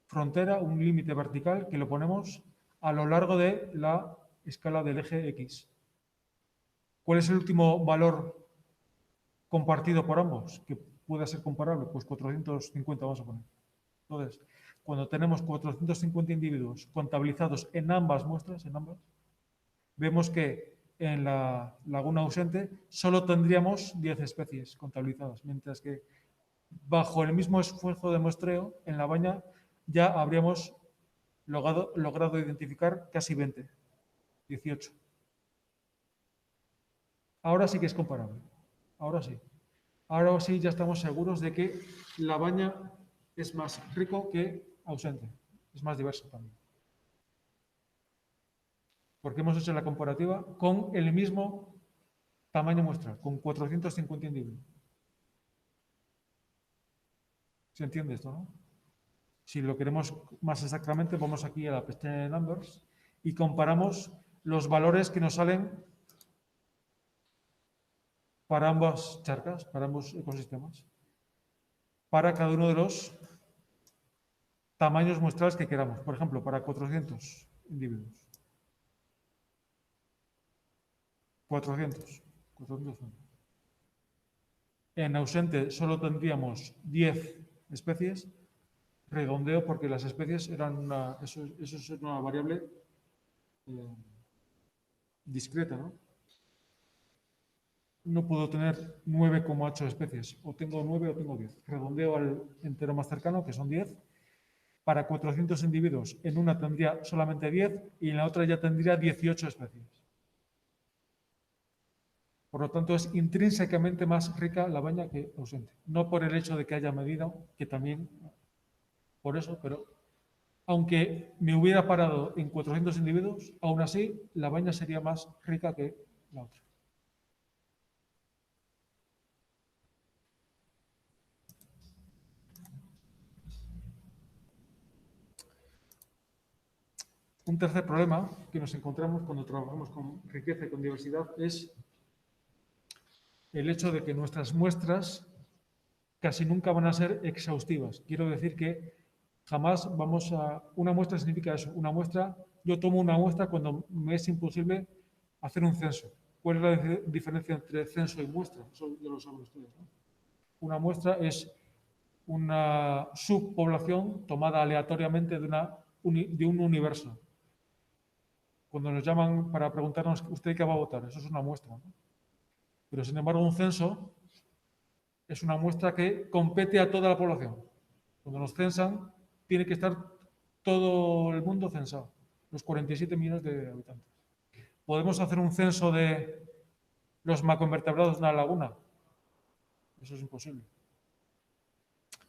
frontera, un límite vertical que lo ponemos a lo largo de la escala del eje X. ¿Cuál es el último valor compartido por ambos que pueda ser comparable? Pues 450 vamos a poner. Entonces, cuando tenemos 450 individuos contabilizados en ambas muestras, vemos que en la laguna ausente solo tendríamos 10 especies contabilizadas, mientras que bajo el mismo esfuerzo de muestreo, en Labaña ya habríamos logrado identificar casi 20, 18. Ahora sí que es comparable. Ahora sí. Ahora sí ya estamos seguros de que Labaña es más rico que ausente. Es más diverso también. Porque hemos hecho la comparativa con el mismo tamaño muestral, con 450 individuos. ¿Se entiende esto, no? Si lo queremos más exactamente, vamos aquí a la pestaña de Numbers y comparamos los valores que nos salen para ambas charcas, para ambos ecosistemas, para cada uno de los tamaños muestrales que queramos. Por ejemplo, para 400 individuos. 400. En ausente solo tendríamos 10 especies. Redondeo porque las especies eran eso es una variable discreta, ¿no? No puedo tener 9,8 especies. O tengo 9 o tengo 10. Redondeo al entero más cercano, que son 10. Para 400 individuos, en una tendría solamente 10 y en la otra ya tendría 18 especies. Por lo tanto, es intrínsecamente más rica Labaña que ausente. No por el hecho de que haya medido, que también por eso, pero aunque me hubiera parado en 400 individuos, aún así Labaña sería más rica que la otra. Un tercer problema que nos encontramos cuando trabajamos con riqueza y con diversidad es el hecho de que nuestras muestras casi nunca van a ser exhaustivas. Quiero decir que Jamás vamos a... Una muestra significa eso. Una muestra, yo tomo una muestra cuando me es imposible hacer un censo. ¿Cuál es la diferencia entre censo y muestra? Eso ya lo saben ustedes, ¿no? Una muestra es una subpoblación tomada aleatoriamente de un universo. Cuando nos llaman para preguntarnos usted qué va a votar, eso es una muestra, ¿no? Pero sin embargo un censo es una muestra que compete a toda la población. Cuando nos censan, tiene que estar todo el mundo censado, los 47 millones de habitantes. ¿Podemos hacer un censo de los macroinvertebrados de una laguna? Eso es imposible.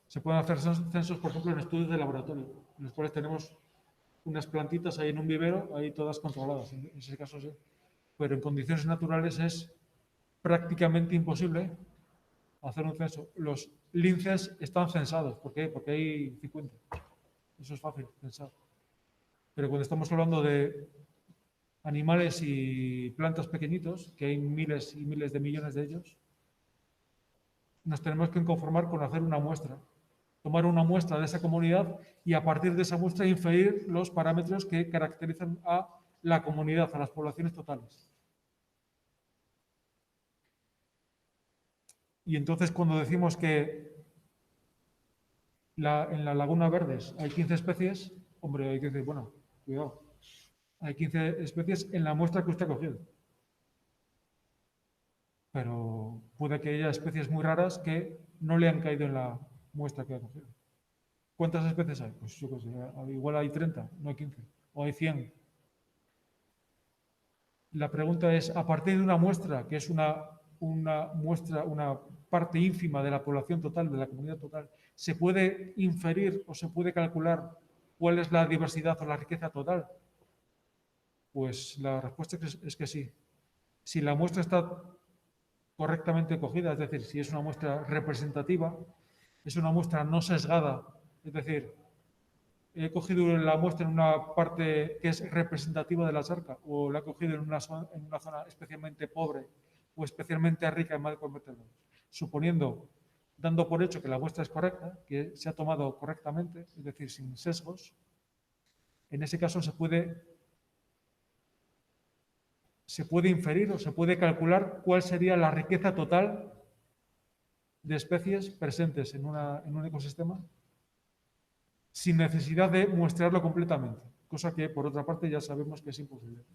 Se pueden hacer censos, por ejemplo, en estudios de laboratorio, en los cuales tenemos unas plantitas ahí en un vivero, ahí todas controladas, en ese caso sí. Pero en condiciones naturales es prácticamente imposible hacer un censo. Los linces están censados. ¿Por qué? Porque hay 50. Eso es fácil pensar. Pero cuando estamos hablando de animales y plantas pequeñitos, que hay miles y miles de millones de ellos, nos tenemos que conformar con hacer una muestra. Tomar una muestra de esa comunidad y a partir de esa muestra inferir los parámetros que caracterizan a la comunidad, a las poblaciones totales. Y entonces cuando decimos que en la Laguna Verdes hay 15 especies, hombre, hay que decir, bueno, cuidado, hay 15 especies en la muestra que usted ha cogido. Pero puede que haya especies muy raras que no le han caído en la muestra que ha cogido. ¿Cuántas especies hay? Pues yo qué sé, igual hay 30, no hay 15, o hay 100. La pregunta es, a partir de una muestra, que es una muestra, una parte ínfima de la población total, de la comunidad total, ¿se puede inferir o se puede calcular cuál es la diversidad o la riqueza total? Pues la respuesta es que sí. Si la muestra está correctamente cogida, es decir, si es una muestra representativa, es una muestra no sesgada, es decir, he cogido la muestra en una parte que es representativa de la charca o la he cogido en una zona especialmente pobre o especialmente rica en macroinvertebrados, suponiendo, dando por hecho que la muestra es correcta, que se ha tomado correctamente, es decir, sin sesgos, en ese caso se puede inferir o se puede calcular cuál sería la riqueza total de especies presentes en un ecosistema sin necesidad de muestrarlo completamente, cosa que por otra parte ya sabemos que es imposible.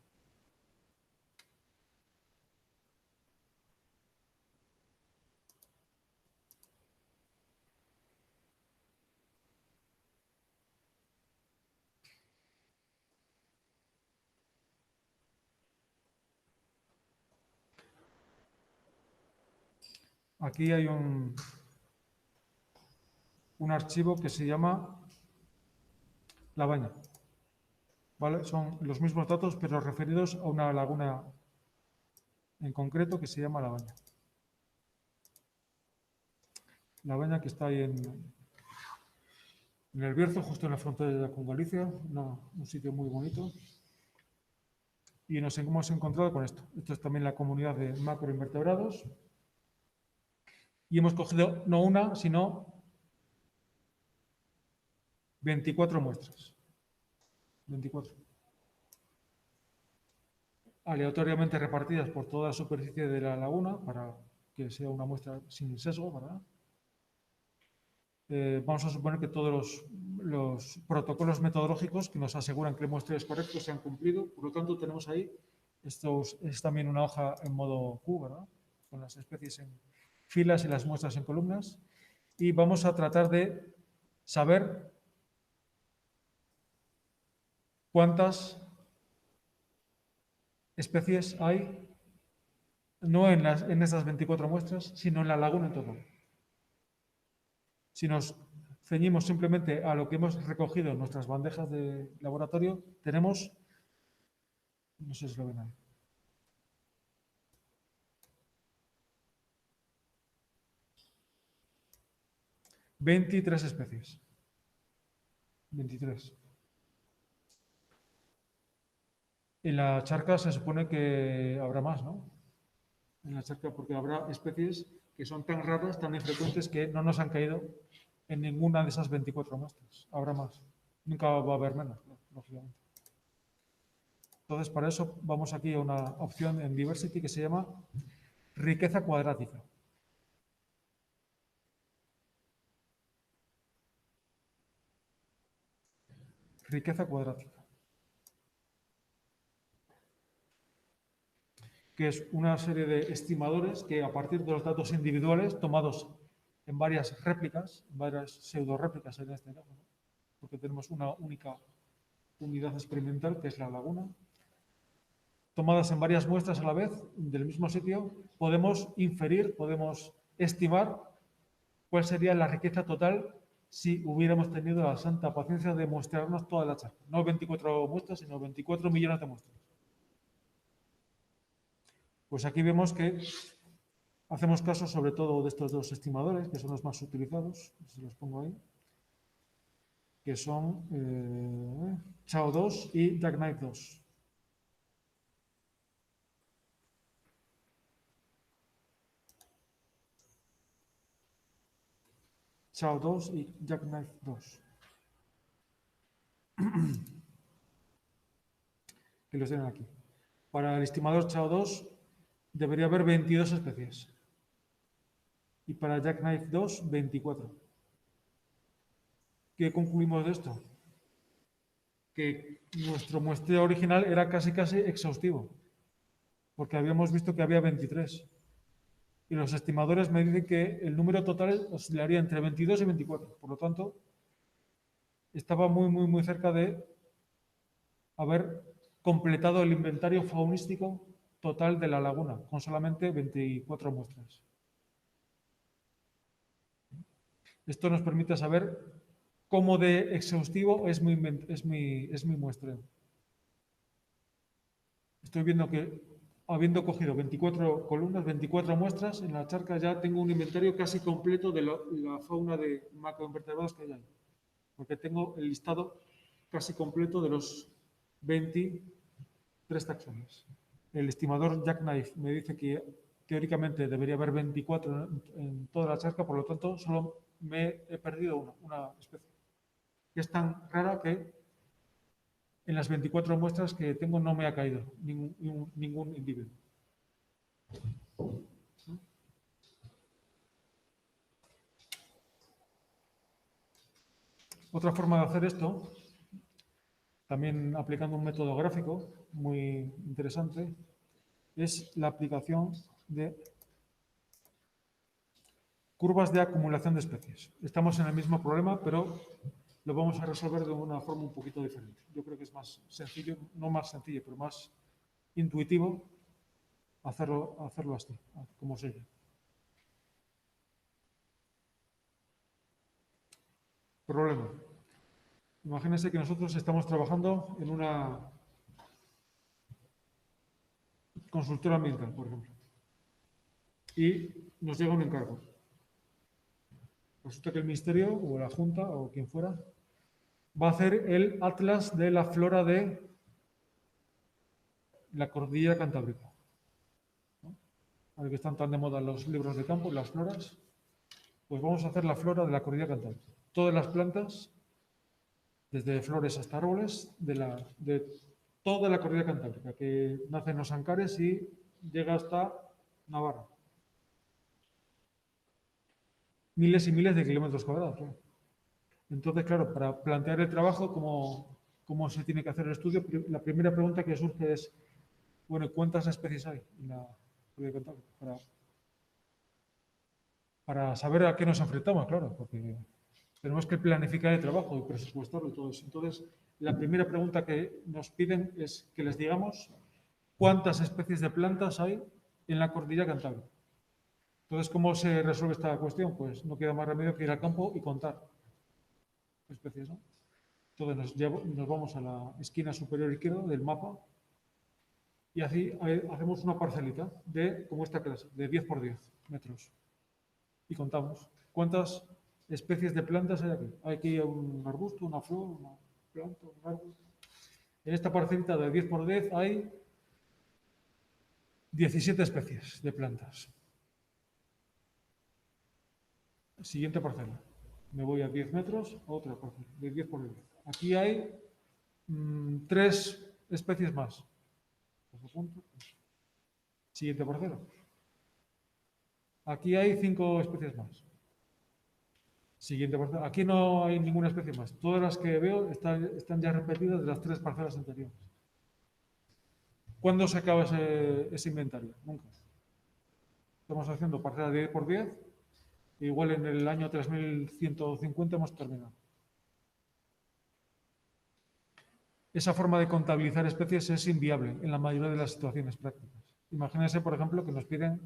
Aquí hay un archivo que se llama La Baña. ¿Vale? Son los mismos datos, pero referidos a una laguna en concreto que se llama La Baña. La Baña que está ahí en el Bierzo, justo en la frontera con Galicia, un sitio muy bonito. Y nos hemos encontrado con esto. Esto es también la comunidad de macroinvertebrados. Y hemos cogido no una, sino 24 muestras. 24. Aleatoriamente repartidas por toda la superficie de la laguna para que sea una muestra sin sesgo, ¿verdad? Vamos a suponer que todos los protocolos metodológicos que nos aseguran que el muestreo es correcto se han cumplido. Por lo tanto, tenemos ahí, esto es también una hoja en modo Q, ¿verdad? Con las especies en filas y las muestras en columnas. Y vamos a tratar de saber cuántas especies hay, no en esas 24 muestras, sino en la laguna en total. Si nos ceñimos simplemente a lo que hemos recogido en nuestras bandejas de laboratorio, tenemos, no sé si lo ven ahí, 23 especies. 23. En la charca se supone que habrá más, ¿no? En la charca, porque habrá especies que son tan raras, tan infrecuentes, que no nos han caído en ninguna de esas 24 muestras. Habrá más. Nunca va a haber menos, lógicamente. Entonces, para eso vamos aquí a una opción en Diversity que se llama riqueza cuadrática. Riqueza cuadrática. Que es una serie de estimadores que a partir de los datos individuales tomados en varias réplicas, varias pseudo-réplicas en este caso, ¿no? Porque tenemos una única unidad experimental que es la laguna, tomadas en varias muestras a la vez del mismo sitio, podemos inferir, podemos estimar cuál sería la riqueza total si hubiéramos tenido la santa paciencia de mostrarnos toda la charca. No 24 muestras, sino 24 millones de muestras. Pues aquí vemos que hacemos caso sobre todo de estos dos estimadores, que son los más utilizados, se los pongo ahí, que son Chao2 y Jackknife 2. Chao2 y Jackknife 2. Que los tienen aquí. Para el estimador Chao2 debería haber 22 especies. Y para Jackknife 2, 24. ¿Qué concluimos de esto? Que nuestro muestreo original era casi exhaustivo, porque habíamos visto que había 23. Y los estimadores me dicen que el número total oscilaría entre 22 y 24. Por lo tanto, estaba muy cerca de haber completado el inventario faunístico total de la laguna, con solamente 24 muestras. Esto nos permite saber cómo de exhaustivo es mi muestreo. Estoy viendo que, habiendo cogido 24 columnas, 24 muestras, en la charca ya tengo un inventario casi completo de la fauna de macroinvertebrados que hay ahí. Porque tengo el listado casi completo de los 23 taxones. El estimador Jackknife me dice que teóricamente debería haber 24 en toda la charca, por lo tanto, solo me he perdido una especie. Que es tan rara que en las 24 muestras que tengo no me ha caído ningún individuo. Otra forma de hacer esto, también aplicando un método gráfico muy interesante, es la aplicación de curvas de acumulación de especies. Estamos en el mismo problema, pero lo vamos a resolver de una forma un poquito diferente. Yo creo que es más sencillo, no más sencillo, pero más intuitivo hacerlo así, como sigue. Problema. Imagínense que nosotros estamos trabajando en una consultora ambiental, por ejemplo, y nos llega un encargo. Resulta que el Ministerio o la Junta o quien fuera va a hacer el atlas de la flora de la cordillera cantábrica. ¿No? Ahora que están tan de moda los libros de campo, las floras, pues vamos a hacer la flora de la cordillera cantábrica. Todas las plantas, desde flores hasta árboles, de toda la cordillera cantábrica, que nace en los Ancares y llega hasta Navarra. Miles y miles de kilómetros cuadrados. ¿No? Entonces, claro, para plantear el trabajo, cómo se tiene que hacer el estudio, la primera pregunta que surge es, bueno, ¿cuántas especies hay en la cordillera cantábrica? Para saber a qué nos enfrentamos, claro, porque tenemos que planificar el trabajo y presupuestarlo y todo eso. Entonces, la primera pregunta que nos piden es que les digamos cuántas especies de plantas hay en la cordillera cantábrica. Entonces, ¿cómo se resuelve esta cuestión? Pues no queda más remedio que ir al campo y contar especies, ¿no? Entonces nos vamos a la esquina superior izquierda del mapa y así hacemos una parcelita como esta clase, de 10 por 10 metros. Y contamos cuántas especies de plantas hay aquí. Hay aquí un arbusto, una flor, una planta, un árbol. En esta parcelita de 10 por 10 hay 17 especies de plantas. Siguiente parcela. Me voy a 10 metros, otra parcela, de 10 por 10. Aquí hay 3 especies más. Siguiente parcela. Aquí hay 5 especies más. Siguiente parcela. Aquí no hay ninguna especie más. Todas las que veo están ya repetidas de las 3 parcelas anteriores. ¿Cuándo se acaba ese inventario? Nunca. Estamos haciendo parcelas de 10 por 10. Igual en el año 3150 hemos terminado. Esa forma de contabilizar especies es inviable en la mayoría de las situaciones prácticas. Imagínense, por ejemplo, que nos piden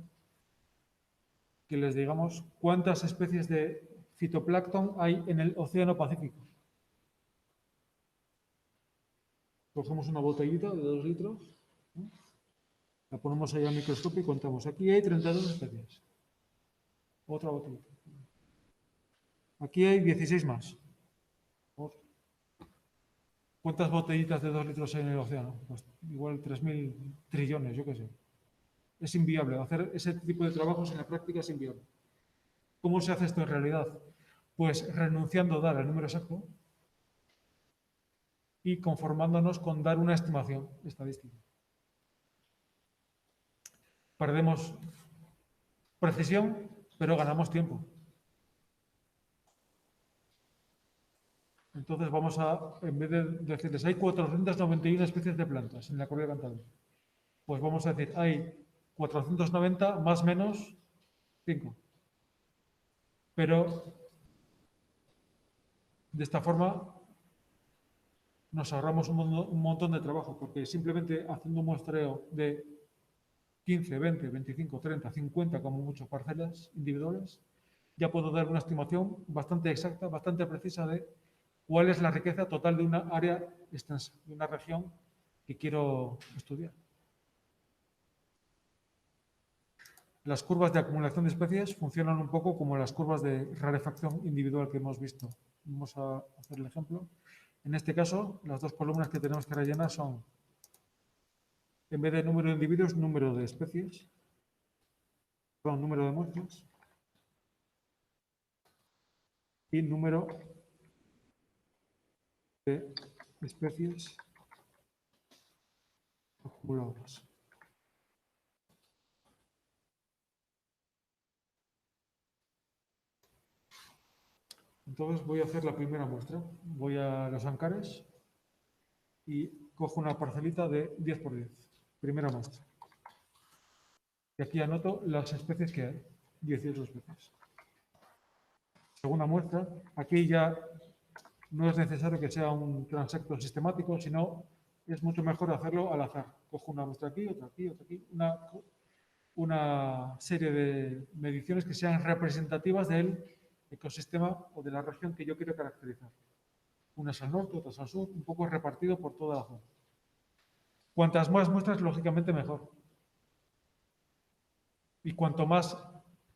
que les digamos cuántas especies de fitoplancton hay en el Océano Pacífico. Cogemos una botellita de 2 litros, ¿no? La ponemos ahí al microscopio y contamos. Aquí hay 32 especies. Otra botellita. Aquí hay 16 más. ¿Cuántas botellitas de 2 litros hay en el océano? Pues igual 3.000 trillones, yo qué sé. Es inviable. Hacer ese tipo de trabajos en la práctica es inviable. ¿Cómo se hace esto en realidad? Pues renunciando a dar el número exacto y conformándonos con dar una estimación estadística. Perdemos precisión, pero ganamos tiempo. Entonces vamos a, en vez de decirles, hay 491 especies de plantas en la Correa Cantábrica, pues vamos a decir, hay 490 más menos 5. Pero de esta forma nos ahorramos un montón de trabajo, porque simplemente haciendo un muestreo de 15, 20, 25, 30, 50 como muchas parcelas individuales, ya puedo dar una estimación bastante exacta, bastante precisa de cuál es la riqueza total de una área extensa, de una región que quiero estudiar. Las curvas de acumulación de especies funcionan un poco como las curvas de rarefacción individual que hemos visto. Vamos a hacer el ejemplo. En este caso, las 2 columnas que tenemos que rellenar son, en vez de número de individuos, número de especies, perdón, número de muestras y número de especies acumuladas. Entonces voy a hacer la primera muestra. Voy a los Ancares y cojo una parcelita de 10 por 10. Primera muestra. Y aquí anoto las especies que hay. 18 especies. Segunda muestra. Aquí ya no es necesario que sea un transecto sistemático, sino es mucho mejor hacerlo al azar. Cojo una muestra aquí, otra aquí, otra aquí. Una serie de mediciones que sean representativas del ecosistema o de la región que yo quiero caracterizar. Unas al norte, otras al sur, un poco repartido por toda la zona. Cuantas más muestras, lógicamente mejor. Y cuanto más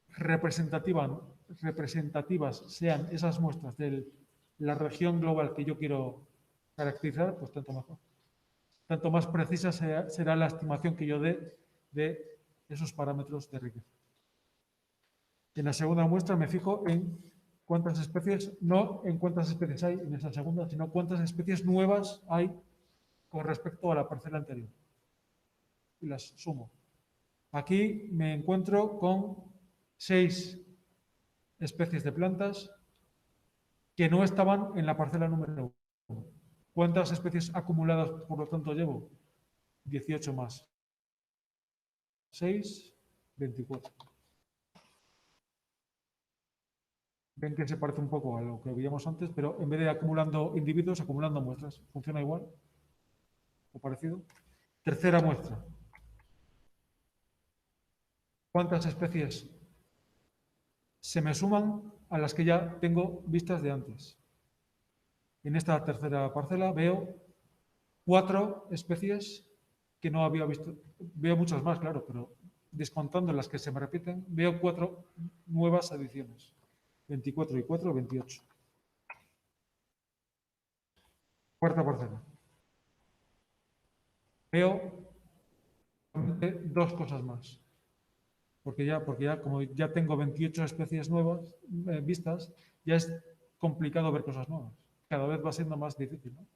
representativas sean esas muestras de la región global que yo quiero caracterizar, pues tanto mejor. Tanto más precisa será la estimación que yo dé de esos parámetros de riqueza. En la segunda muestra me fijo en cuántas especies, no en cuántas especies hay en esa segunda, sino cuántas especies nuevas hay con respecto a la parcela anterior. Y las sumo. Aquí me encuentro con 6 especies de plantas que no estaban en la parcela número 1. ¿Cuántas especies acumuladas, por lo tanto, llevo? 18 más 6, 24. Ven que se parece un poco a lo que veíamos antes, pero en vez de acumulando individuos, acumulando muestras. ¿Funciona igual o parecido? Tercera muestra. ¿Cuántas especies se me suman a las que ya tengo vistas de antes? En esta tercera parcela veo 4 especies que no había visto. Veo muchas más, claro, pero descontando las que se me repiten, veo 4 nuevas adiciones. 24 y 4, 28. Cuarta parcela. Veo 2 cosas más. Porque ya como ya tengo 28 especies nuevas vistas, ya es complicado ver cosas nuevas. Cada vez va siendo más difícil, ¿no?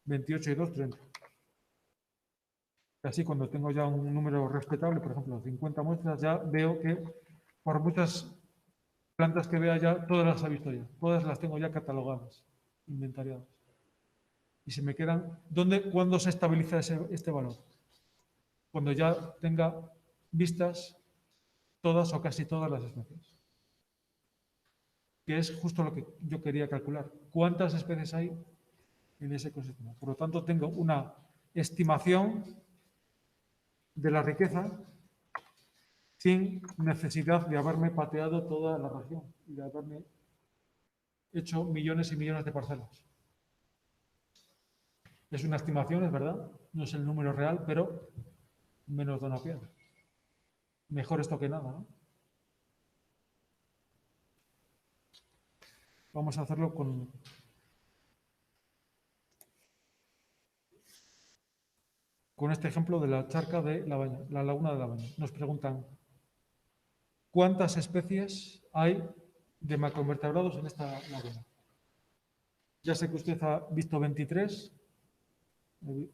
28 y 2, 30. Así, cuando tengo ya un número respetable, por ejemplo, 50 muestras, ya veo que por muchas plantas que vea ya, todas las he visto ya. Todas las tengo ya catalogadas, inventariadas. Y se me quedan... ¿Cuándo se estabiliza este valor? Cuando ya tenga vistas todas o casi todas las especies. Que es justo lo que yo quería calcular. ¿Cuántas especies hay en ese ecosistema? Por lo tanto, tengo una estimación de la riqueza sin necesidad de haberme pateado toda la región y de haberme hecho millones y millones de parcelas. Es una estimación, es verdad, no es el número real, pero menos da una piedra. Mejor esto que nada, ¿no? Vamos a hacerlo con este ejemplo de la charca de la laguna de La Baña. Nos preguntan, ¿cuántas especies hay de macroinvertebrados en esta laguna? Ya sé que usted ha visto 23,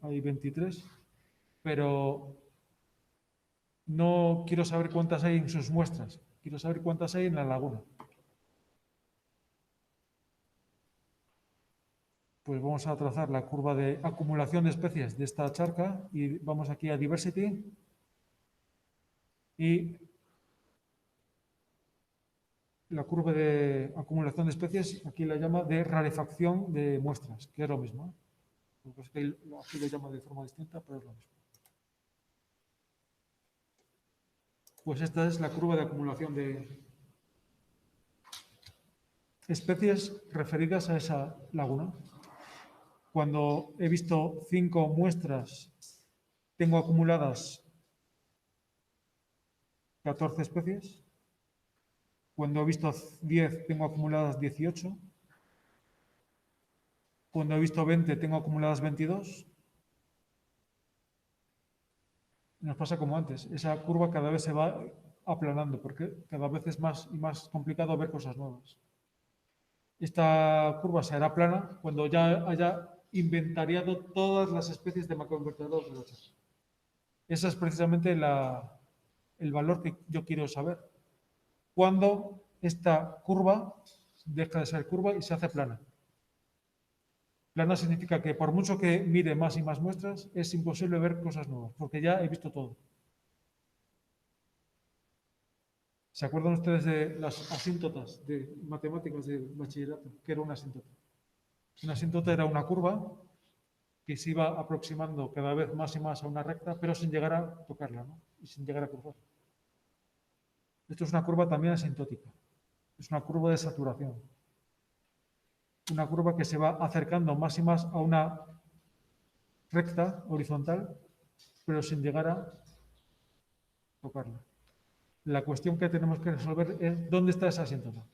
hay 23, pero no quiero saber cuántas hay en sus muestras, quiero saber cuántas hay en la laguna. Pues vamos a trazar la curva de acumulación de especies de esta charca y vamos aquí a Diversity y la curva de acumulación de especies aquí la llama de rarefacción de muestras, que es lo mismo. Aquí lo llama de forma distinta, pero es lo mismo. Pues esta es la curva de acumulación de especies referidas a esa laguna. Cuando he visto 5 muestras, tengo acumuladas 14 especies. Cuando he visto 10, tengo acumuladas 18. Cuando he visto 20, tengo acumuladas 22. Nos pasa como antes. Esa curva cada vez se va aplanando porque cada vez es más y más complicado ver cosas nuevas. Esta curva se hará plana cuando ya haya inventariado todas las especies de macroinvertebrados de la charca. Ese es precisamente el valor que yo quiero saber. Cuando esta curva deja de ser curva y se hace plana. Plana significa que por mucho que mire más y más muestras, es imposible ver cosas nuevas, porque ya he visto todo. ¿Se acuerdan ustedes de las asíntotas de matemáticas de bachillerato? ¿Qué era una asíntota? Una asíntota era una curva que se iba aproximando cada vez más y más a una recta, pero sin llegar a tocarla, ¿no? Y sin llegar a cruzar. Esto es una curva también asintótica. Es una curva de saturación. Una curva que se va acercando más y más a una recta horizontal, pero sin llegar a tocarla. La cuestión que tenemos que resolver es dónde está esa asíntota.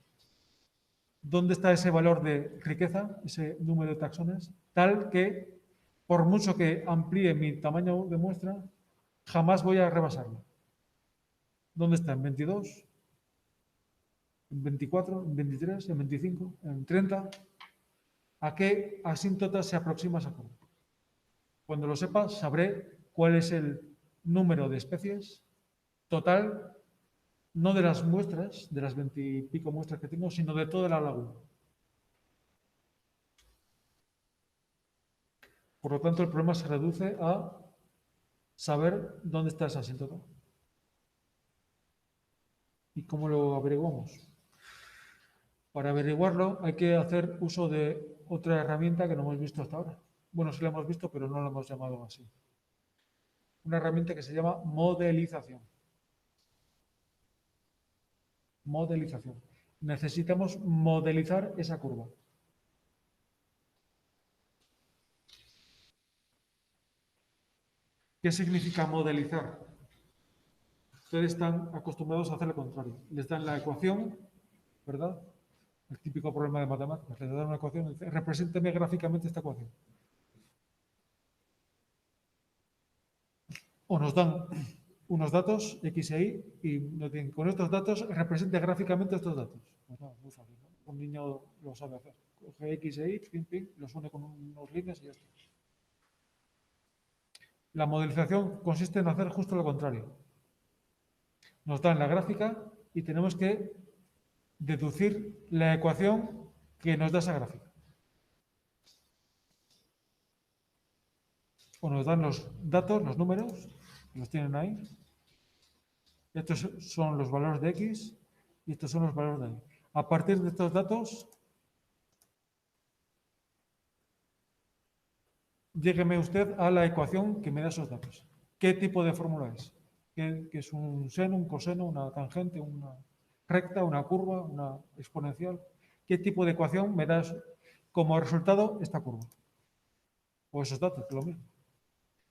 ¿Dónde está ese valor de riqueza, ese número de taxones, tal que, por mucho que amplíe mi tamaño de muestra, jamás voy a rebasarlo? ¿Dónde está? ¿En 22? ¿En 24? ¿En 23? ¿En 25? ¿En 30? ¿A qué asíntota se aproxima esa curva? Cuando lo sepa, sabré cuál es el número de especies total, no de las muestras, de las 20 y pico muestras que tengo, sino de toda la laguna. Por lo tanto, el problema se reduce a saber dónde está esa asíntota. ¿Y cómo lo averiguamos? Para averiguarlo hay que hacer uso de otra herramienta que no hemos visto hasta ahora. Bueno, sí la hemos visto, pero no la hemos llamado así. Una herramienta que se llama modelización. Modelización. Necesitamos modelizar esa curva. ¿Qué significa modelizar? Ustedes están acostumbrados a hacer lo contrario. Les dan la ecuación, ¿verdad? El típico problema de matemáticas. Les dan una ecuación y dicen, represénteme gráficamente esta ecuación. O nos dan unos datos, X e Y, y nos dicen, con estos datos represente gráficamente estos datos. Pues no, muy fácil, ¿no? Un niño lo sabe hacer. Coge X e Y, ping, ping, los une con unos líneas y ya está. La modelización consiste en hacer justo lo contrario. Nos dan la gráfica y tenemos que deducir la ecuación que nos da esa gráfica. O nos dan los datos, los números, los tienen ahí. Estos son los valores de X y estos son los valores de Y. A partir de estos datos, llégueme usted a la ecuación que me da esos datos. ¿Qué tipo de fórmula es? ¿Qué es un seno, un coseno, una tangente, una recta, una curva, una exponencial? ¿Qué tipo de ecuación me da como resultado esta curva? O esos datos, que es lo mismo.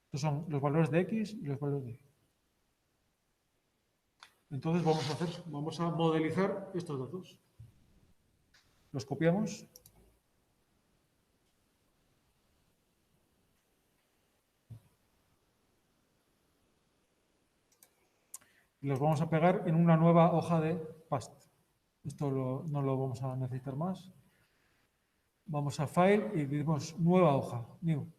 Estos son los valores de X y los valores de Y. Entonces vamos a modelizar estos datos. Los copiamos. Y los vamos a pegar en una nueva hoja de past. Esto no lo vamos a necesitar más. Vamos a File y decimos nueva hoja, New.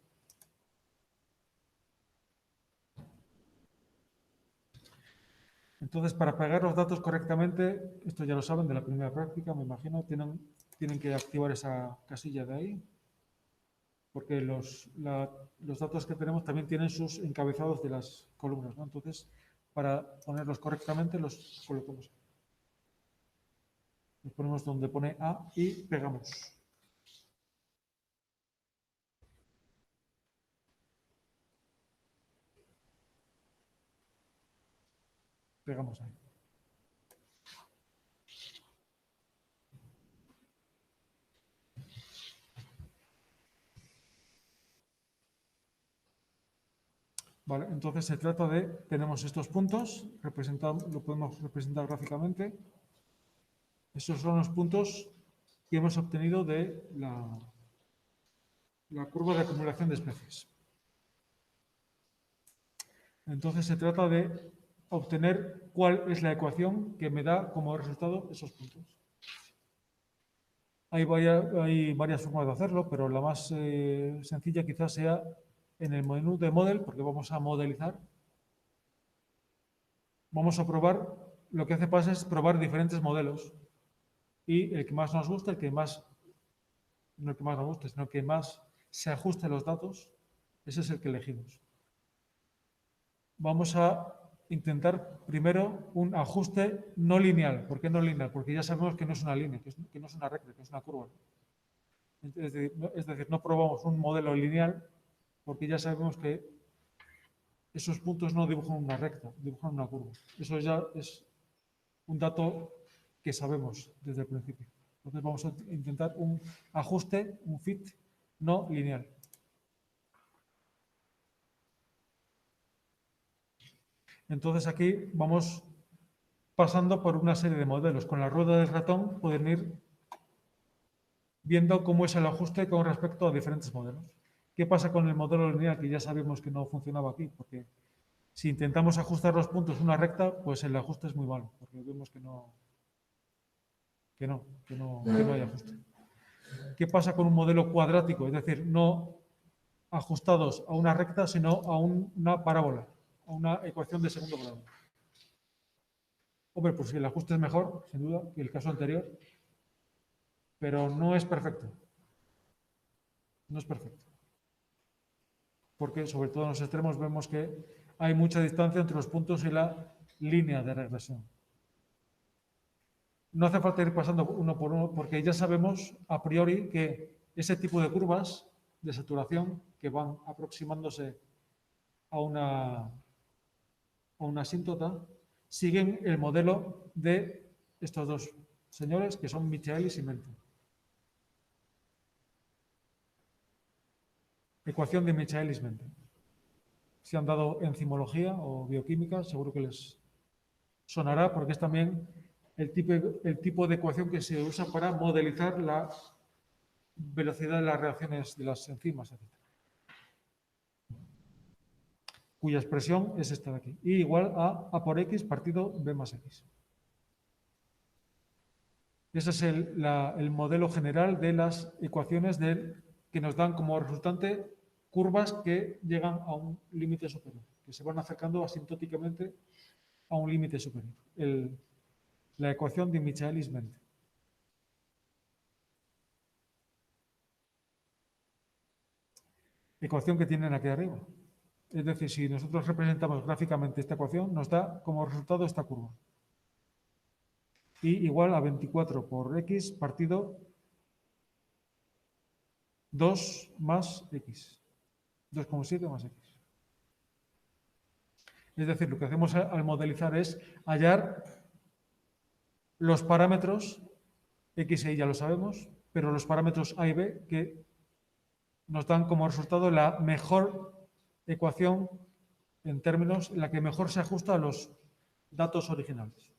Entonces, para pegar los datos correctamente, esto ya lo saben de la primera práctica, me imagino, tienen que activar esa casilla de ahí, porque los datos que tenemos también tienen sus encabezados de las columnas, ¿no? Entonces, para ponerlos correctamente, los colocamos. Los ponemos donde pone A y pegamos. Pegamos ahí. Vale, entonces se trata de, tenemos estos puntos, lo podemos representar gráficamente. Esos son los puntos que hemos obtenido de la curva de acumulación de especies. Entonces se trata de obtener cuál es la ecuación que me da como resultado esos puntos. Hay varias formas de hacerlo, pero la más sencilla quizás sea en el menú de Model, porque vamos a modelizar. Vamos a probar, lo que hace pasa es probar diferentes modelos. Y el que más nos guste, no el que más nos guste, sino el que más se ajuste a los datos, ese es el que elegimos. Vamos a intentar primero un ajuste no lineal. ¿Por qué no lineal? Porque ya sabemos que no es una línea, que no es una recta, que es una curva. Es decir, no probamos un modelo lineal porque ya sabemos que esos puntos no dibujan una recta, dibujan una curva. Eso ya es un dato que sabemos desde el principio. Entonces vamos a intentar un ajuste, un fit no lineal. Entonces aquí vamos pasando por una serie de modelos. Con la rueda del ratón pueden ir viendo cómo es el ajuste con respecto a diferentes modelos. ¿Qué pasa con el modelo lineal? Que ya sabemos que no funcionaba aquí, porque si intentamos ajustar los puntos una recta, pues el ajuste es muy malo, porque vemos que no hay ajuste. ¿Qué pasa con un modelo cuadrático? Es decir, no ajustados a una recta, sino a una parábola, a una ecuación de segundo grado. Hombre, pues el ajuste es mejor, sin duda, que el caso anterior, pero no es perfecto. No es perfecto. Porque, sobre todo en los extremos, vemos que hay mucha distancia entre los puntos y la línea de regresión. No hace falta ir pasando uno por uno, porque ya sabemos a priori que ese tipo de curvas de saturación que van aproximándose a una asíntota siguen el modelo de estos dos señores, que son Michaelis y Menten. Ecuación de Michaelis-Menten. Si han dado enzimología o bioquímica, seguro que les sonará, porque es también el tipo de ecuación que se usa para modelizar la velocidad de las reacciones de las enzimas, etc. Cuya expresión es esta de aquí. Y igual a por X partido B más X. Ese es el modelo general de las ecuaciones que nos dan como resultante curvas que llegan a un límite superior, que se van acercando asintóticamente a un límite superior. La ecuación de Michaelis-Menten. Ecuación que tienen aquí arriba. Es decir, si nosotros representamos gráficamente esta ecuación, nos da como resultado esta curva. Y igual a 24 por x partido 2 más x. 2,7 más x. Es decir, lo que hacemos al modelizar es hallar los parámetros, x e y ya lo sabemos, pero los parámetros a y b que nos dan como resultado la mejor ecuación en términos, la que mejor se ajusta a los datos originales.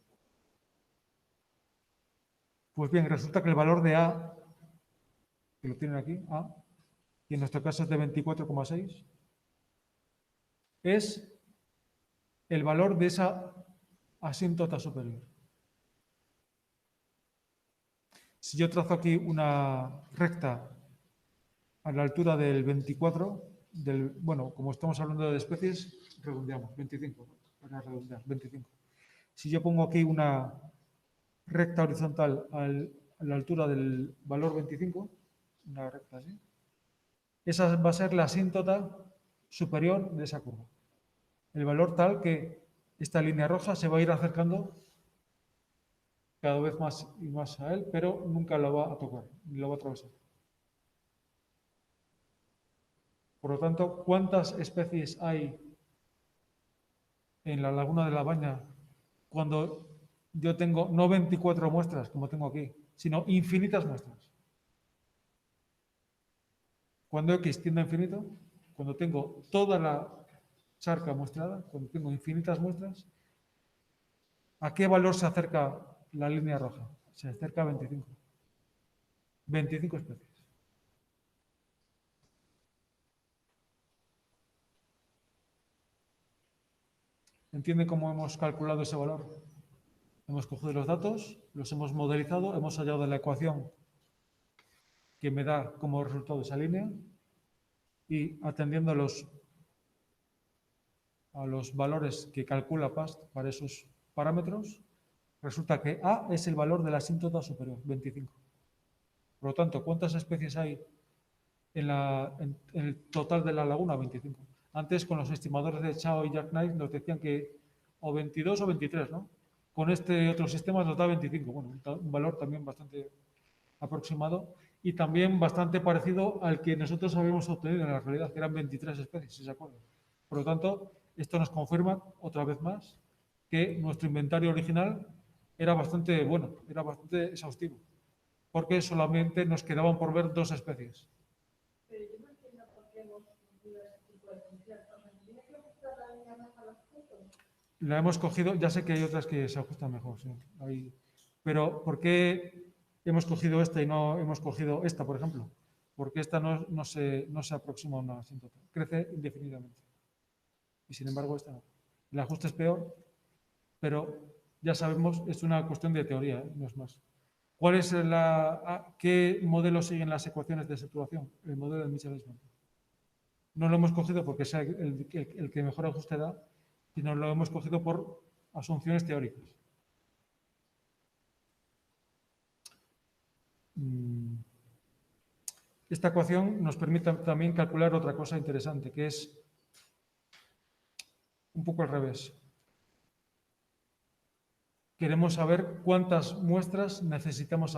Pues bien, resulta que el valor de a, que lo tienen aquí, a, que en nuestro caso es de 24,6, es el valor de esa asíntota superior. Si yo trazo aquí una recta a la altura del 24, bueno, como estamos hablando de especies, redondeamos, 25, para redondear, 25. Si yo pongo aquí una recta horizontal a la altura del valor 25, una recta así, esa va a ser la asíntota superior de esa curva. El valor tal que esta línea roja se va a ir acercando cada vez más y más a él, pero nunca lo va a tocar, ni lo va a atravesar. Por lo tanto, ¿cuántas especies hay en la laguna de La Baña cuando yo tengo no 24 muestras, como tengo aquí, sino infinitas muestras? Cuando x tiende a infinito, cuando tengo toda la charca muestrada, cuando tengo infinitas muestras, ¿a qué valor se acerca la línea roja? Se acerca a 25. 25 especies. ¿Entienden cómo hemos calculado ese valor? Hemos cogido los datos, los hemos modelizado, hemos hallado la ecuación que me da como resultado esa línea y atendiendo a los valores que calcula PAST para esos parámetros, resulta que A es el valor de la asíntota superior, 25. Por lo tanto, ¿cuántas especies hay en el total de la laguna? 25. Antes, con los estimadores de Chao y Jack Knight, nos decían que o 22 o 23, ¿no? Con este otro sistema nos da 25. Bueno, un valor también bastante aproximado y también bastante parecido al que nosotros habíamos obtenido en la realidad, que eran 23 especies, si se acuerdan. Por lo tanto, esto nos confirma, otra vez más, que nuestro inventario original era bastante bueno, era bastante exhaustivo, porque solamente nos quedaban por ver 2 especies. Pero yo no entiendo por qué hemos cogido ese tipo de función. O sea, ¿tiene que ajustar la línea más a los puntos? La hemos cogido, ya sé que hay otras que se ajustan mejor, sí. Pero ¿por qué hemos cogido esta y no hemos cogido esta, por ejemplo? Porque esta no se aproxima a una asíntota, crece indefinidamente. Y sin embargo esta no. El ajuste es peor, pero ya sabemos, es una cuestión de teoría, no es más. ¿Qué modelo siguen las ecuaciones de saturación? El modelo de Michaelis-Menten. No lo hemos cogido porque sea el que mejor ajuste da, sino lo hemos cogido por asunciones teóricas. Esta ecuación nos permite también calcular otra cosa interesante, que es un poco al revés. Queremos saber cuántas muestras necesitamos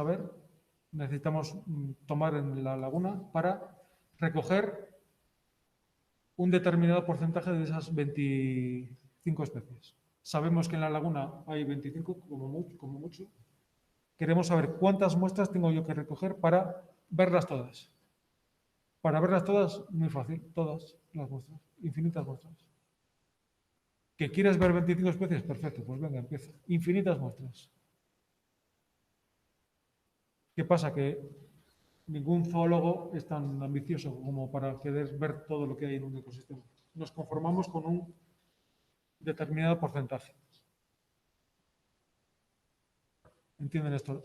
tomar en la laguna para recoger un determinado porcentaje de esas 25 especies. Sabemos que en la laguna hay 25 como mucho. Queremos saber cuántas muestras tengo yo que recoger para verlas todas. Para verlas todas, muy fácil, todas las muestras, infinitas muestras. ¿Que quieres ver 25 especies? Perfecto, pues venga, empieza. Infinitas muestras. ¿Qué pasa? Que ningún zoólogo es tan ambicioso como para querer ver todo lo que hay en un ecosistema. Nos conformamos con un determinado porcentaje. ¿Entienden esto?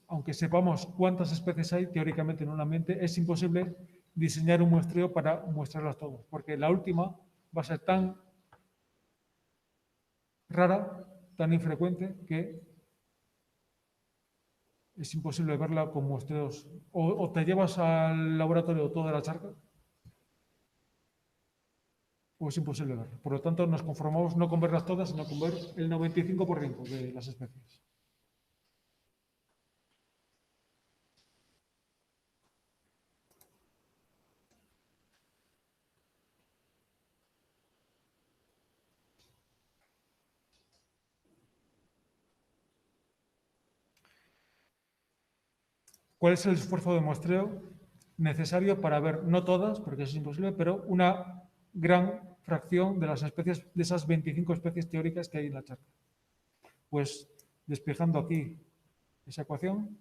aunque sepamos cuántas especies hay teóricamente en un ambiente, es imposible diseñar un muestreo para muestrarlas todas, porque la última va a ser tan rara, tan infrecuente, que es imposible verla con muestreos. O te llevas al laboratorio toda la charca, o es imposible verla. Por lo tanto, nos conformamos no con verlas todas, sino con ver el 95% de las especies. ¿Cuál es el esfuerzo de muestreo necesario para ver, no todas, porque eso es imposible, pero una gran fracción de las especies, de esas 25 especies teóricas que hay en la charca? Pues despejando aquí esa ecuación,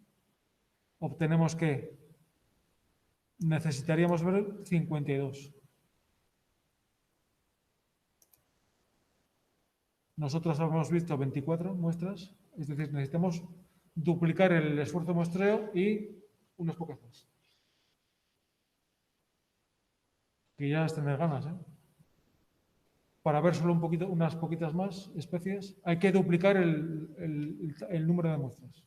obtenemos que necesitaríamos ver 52. Nosotros hemos visto 24 muestras, es decir, necesitamos duplicar el esfuerzo de muestreo y unas pocas más. Que ya es tener ganas, ¿eh? Para ver solo unas poquitas más especies, hay que duplicar el número de muestras.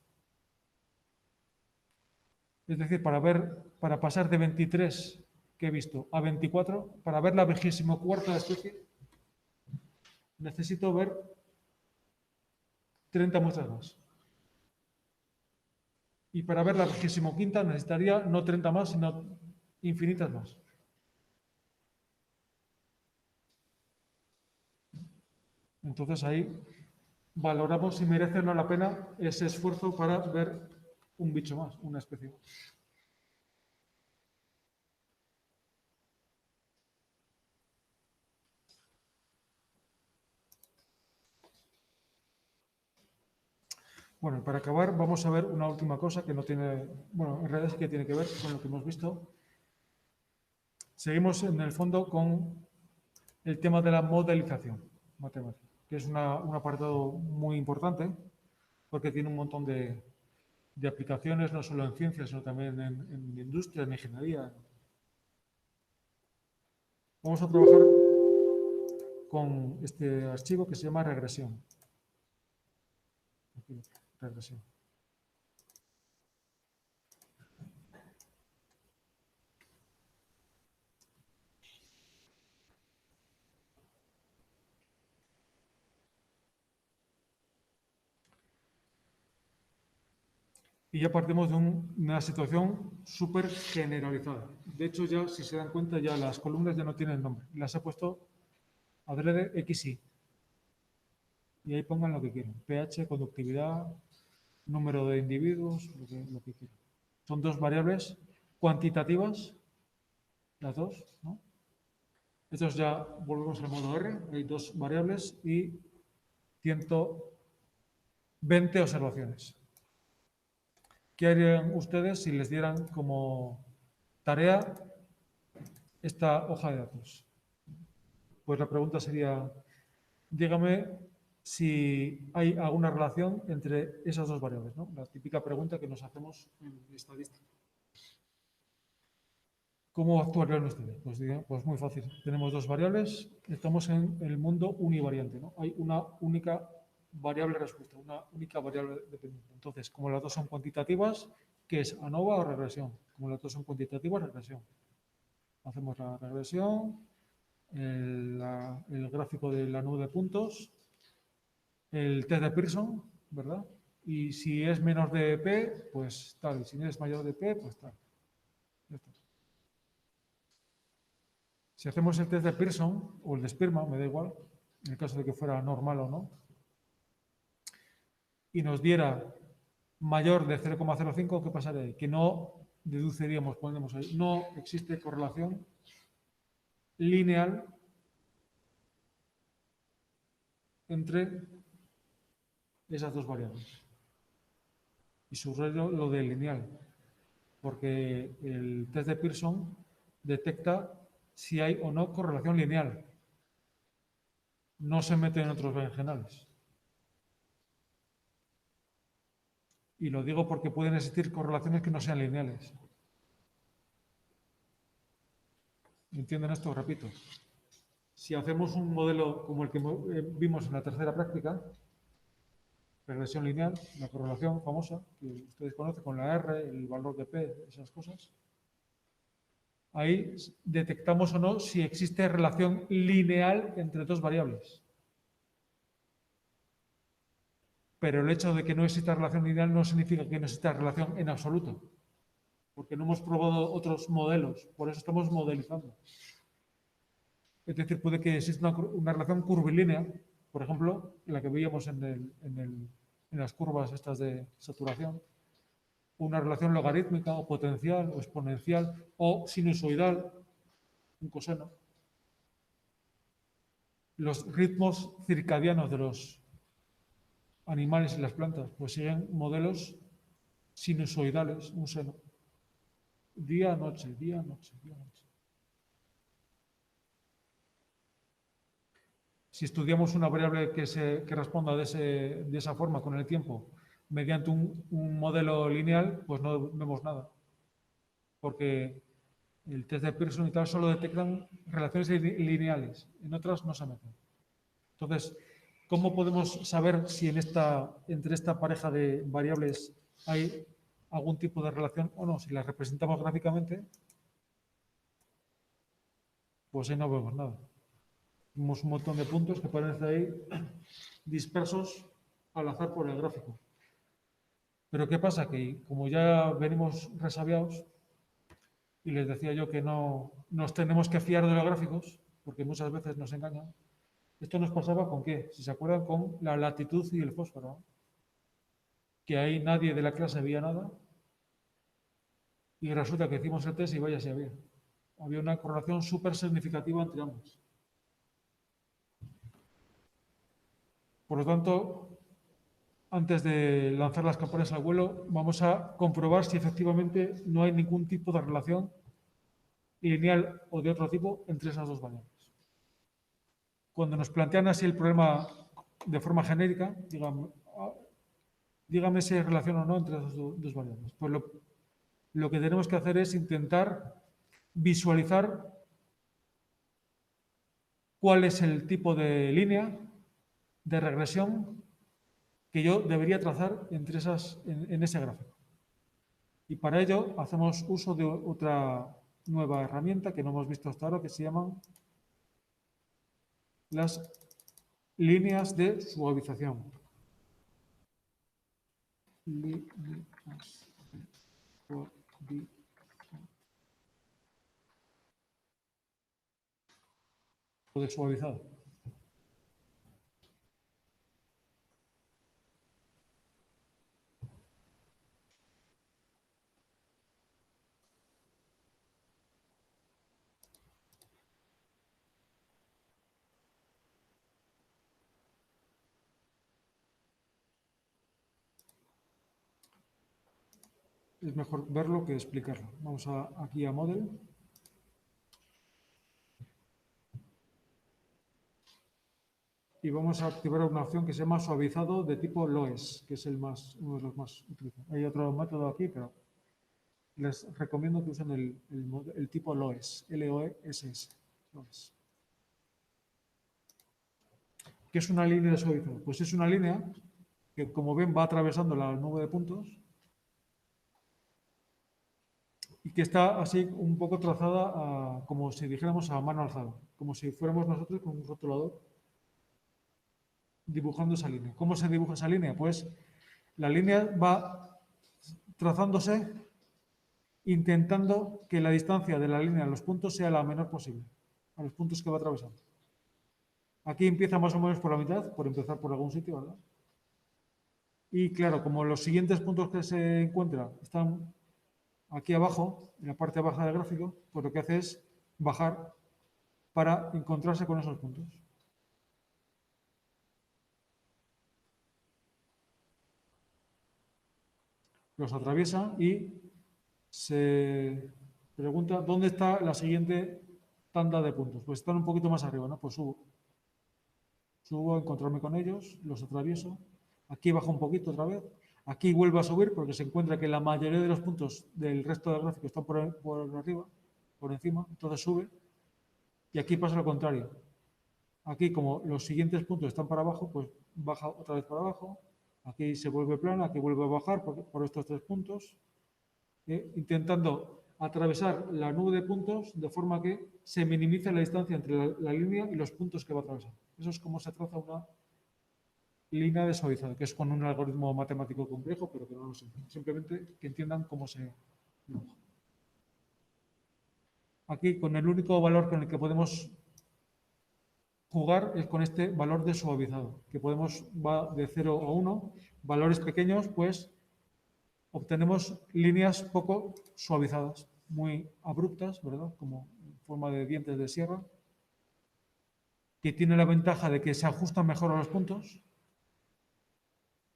Es decir, para pasar de 23 que he visto a 24, para ver la 24ª especie, necesito ver 30 muestras más. Y para ver la 25ª necesitaría no 30 más, sino infinitas más. Entonces ahí valoramos si merece o no la pena ese esfuerzo para ver un bicho más, una especie más. Bueno, para acabar vamos a ver una última cosa que no tiene, bueno, en realidad sí que tiene que ver con lo que hemos visto. Seguimos en el fondo con el tema de la modelización matemática, que es un apartado muy importante porque tiene un montón de aplicaciones, no solo en ciencias, sino también en industria, en ingeniería. Vamos a trabajar con este archivo que se llama regresión. Regresión. Y ya partimos de una situación súper generalizada. De hecho, ya, si se dan cuenta, ya las columnas ya no tienen nombre. Las he puesto adrede XY. Y ahí pongan lo que quieran. pH, conductividad, número de individuos, lo que quieran. Son dos variables cuantitativas, las dos, ¿no? Estos ya volvemos al modo R. Hay dos variables y 120 observaciones. ¿Qué harían ustedes si les dieran como tarea esta hoja de datos? Pues la pregunta sería, dígame si hay alguna relación entre esas dos variables, ¿no? La típica pregunta que nos hacemos en estadística. ¿Cómo actuarían ustedes? Pues muy fácil. Tenemos dos variables, estamos en el mundo univariante, ¿no? Hay una única variable respuesta, una única variable dependiente. Entonces, como las dos son cuantitativas, ¿qué es? ¿ANOVA o regresión? Como las dos son cuantitativas, regresión. Hacemos la regresión, el gráfico de la nube de puntos, el test de Pearson, ¿verdad? Y si es menor de P, pues tal. Y si es mayor de P, pues tal. Ya está. Si hacemos el test de Pearson o el de Spearman, me da igual, en el caso de que fuera normal o no, y nos diera mayor de 0,05, ¿qué pasaría ahí? Que no deduciríamos, ponemos ahí, no existe correlación lineal entre esas dos variables. Y subrayo lo de lineal, porque el test de Pearson detecta si hay o no correlación lineal. No se mete en otros berenjenales. Y lo digo porque pueden existir correlaciones que no sean lineales. ¿Entienden esto? Repito. Si hacemos un modelo como el que vimos en la tercera práctica, regresión lineal, la correlación famosa, que ustedes conocen con la R, el valor de P, esas cosas, ahí detectamos o no si existe relación lineal entre dos variables. Pero el hecho de que no exista relación lineal no significa que no exista relación en absoluto, porque no hemos probado otros modelos, por eso estamos modelizando. Es decir, puede que exista una relación curvilínea, por ejemplo, la que veíamos en las curvas estas de saturación, una relación logarítmica o potencial o exponencial o sinusoidal, un coseno. Los ritmos circadianos de los animales y las plantas pues siguen modelos sinusoidales, un seno. Día, noche, día, noche, día, noche. Si estudiamos una variable que responda de esa forma con el tiempo mediante un modelo lineal, pues no vemos nada. Porque el test de Pearson y tal solo detectan relaciones lineales, en otras no se meten. Entonces, ¿cómo podemos saber si entre esta pareja de variables hay algún tipo de relación o no? Si las representamos gráficamente, pues ahí no vemos nada. Vemos un montón de puntos que parecen ahí dispersos al azar por el gráfico. Pero ¿qué pasa? Que como ya venimos resabiados, y les decía yo que no nos tenemos que fiar de los gráficos, porque muchas veces nos engañan, esto nos pasaba con qué, si se acuerdan, con la latitud y el fósforo, ¿no? Que ahí nadie de la clase veía nada, y resulta que hicimos el test y vaya si había. Había una correlación súper significativa entre ambos. Por lo tanto, antes de lanzar las campanas al vuelo, vamos a comprobar si efectivamente no hay ningún tipo de relación lineal o de otro tipo entre esas dos variables. Cuando nos plantean así el problema de forma genérica, dígame si hay relación o no entre esas dos variables. Pues lo que tenemos que hacer es intentar visualizar cuál es el tipo de línea de regresión que yo debería trazar en ese gráfico. Y para ello hacemos uso de otra nueva herramienta que no hemos visto hasta ahora, que se llaman las líneas de suavización. O de suavizado. Es mejor verlo que explicarlo. Vamos aquí a Model. Y vamos a activar una opción que se llama suavizado de tipo LOES, que es uno de los más utilizados. Hay otro método aquí, pero les recomiendo que usen el tipo LOES, LOESS. LOES. ¿Qué es una línea de suavizado? Pues es una línea que, como ven, va atravesando la nube de puntos y que está así un poco trazada como si dijéramos a mano alzada, como si fuéramos nosotros con un rotulador dibujando esa línea. ¿Cómo se dibuja esa línea? Pues la línea va trazándose intentando que la distancia de la línea a los puntos sea la menor posible, a los puntos que va atravesando. Aquí empieza más o menos por la mitad, por empezar por algún sitio, ¿verdad? Y claro, como los siguientes puntos que se encuentran están aquí abajo, en la parte baja del gráfico, pues lo que hace es bajar para encontrarse con esos puntos. Los atraviesa y se pregunta dónde está la siguiente tanda de puntos. Pues están un poquito más arriba, ¿no? Pues subo a encontrarme con ellos, los atravieso. Aquí bajo un poquito otra vez. Aquí vuelve a subir porque se encuentra que la mayoría de los puntos del resto del gráfico están por arriba, por encima, entonces sube. Y aquí pasa lo contrario. Aquí, como los siguientes puntos están para abajo, pues baja otra vez para abajo. Aquí se vuelve plana, aquí vuelve a bajar por estos 3 puntos, intentando atravesar la nube de puntos de forma que se minimice la distancia entre la línea y los puntos que va a atravesar. Eso es como se traza una línea de suavizado, que es con un algoritmo matemático complejo, pero que no lo sé. Simplemente que entiendan cómo se dibuja. Aquí, con el único valor con el que podemos jugar es con este valor de suavizado, que va de 0 a 1. Valores pequeños, pues obtenemos líneas poco suavizadas, muy abruptas, ¿verdad? Como en forma de dientes de sierra, que tiene la ventaja de que se ajustan mejor a los puntos,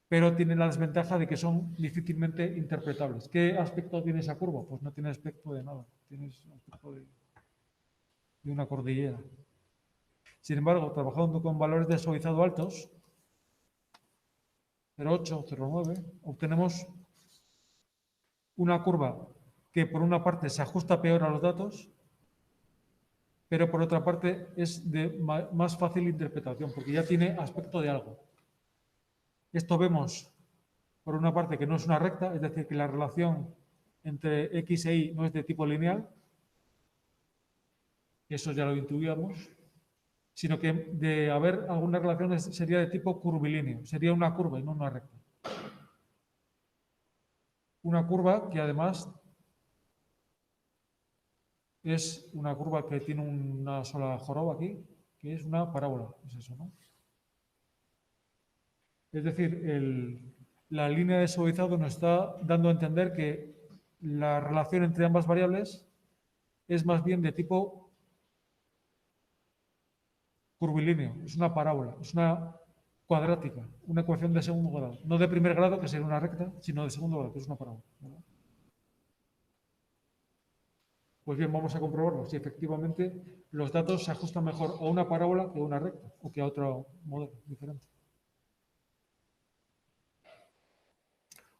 pero tiene la desventaja de que son difícilmente interpretables. ¿Qué aspecto tiene esa curva? Pues no tiene aspecto de nada, tiene aspecto de una cordillera. Sin embargo, trabajando con valores de suavizado altos, 0,8, 0,9, obtenemos una curva que por una parte se ajusta peor a los datos, pero por otra parte es de más fácil interpretación, porque ya tiene aspecto de algo. Esto vemos, por una parte, que no es una recta, es decir, que la relación entre X e Y no es de tipo lineal, eso ya lo intuíamos, sino que de haber alguna relación sería de tipo curvilíneo, sería una curva y no una recta. Una curva que además es una curva que tiene una sola joroba aquí, que es una parábola, es eso, ¿no? Es decir, la línea de suavizado nos está dando a entender que la relación entre ambas variables es más bien de tipo curvilíneo, es una parábola, es una cuadrática, una ecuación de segundo grado. No de primer grado, que sería una recta, sino de segundo grado, que es una parábola, ¿verdad? Pues bien, vamos a comprobarlo, si efectivamente los datos se ajustan mejor a una parábola que a una recta, o que a otro modelo diferente.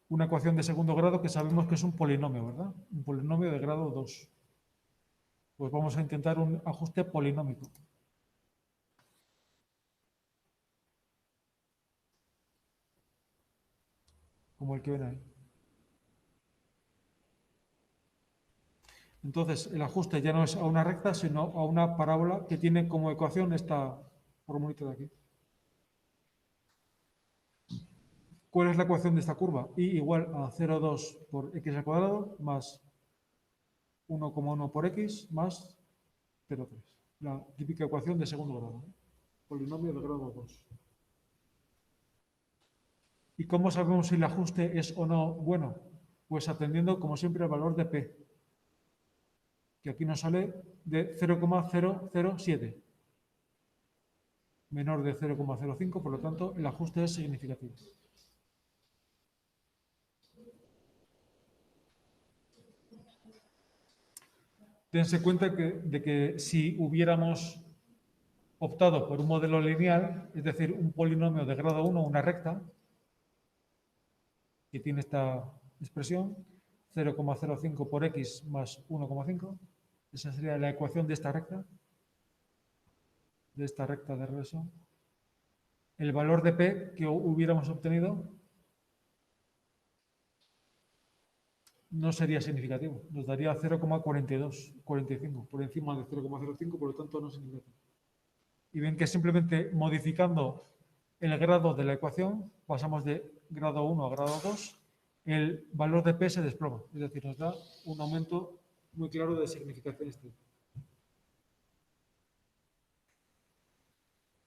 Una ecuación de segundo grado que sabemos que es un polinomio, ¿verdad? Un polinomio de grado 2. Pues vamos a intentar un ajuste polinómico. Como el que ven ahí. Entonces, el ajuste ya no es a una recta, sino a una parábola que tiene como ecuación esta formulita de aquí. ¿Cuál es la ecuación de esta curva? Y igual a 0,2 por x al cuadrado más 1,1 por x más 0,3. La típica ecuación de segundo grado, ¿no? Polinomio de grado 2. ¿Y cómo sabemos si el ajuste es o no bueno? Pues atendiendo, como siempre, al valor de P, que aquí nos sale de 0,007, menor de 0,05, por lo tanto, el ajuste es significativo. Tense cuenta de que si hubiéramos optado por un modelo lineal, es decir, un polinomio de grado 1, una recta, que tiene esta expresión, 0,05 por x más 1,5, esa sería la ecuación de esta recta de regresión. El valor de P que hubiéramos obtenido no sería significativo, nos daría 0,4245 por encima de 0,05, por lo tanto no es significativo. Y ven que simplemente modificando el grado de la ecuación, pasamos de grado 1 a grado 2, el valor de P se desploma, es decir, nos da un aumento muy claro de significación estética.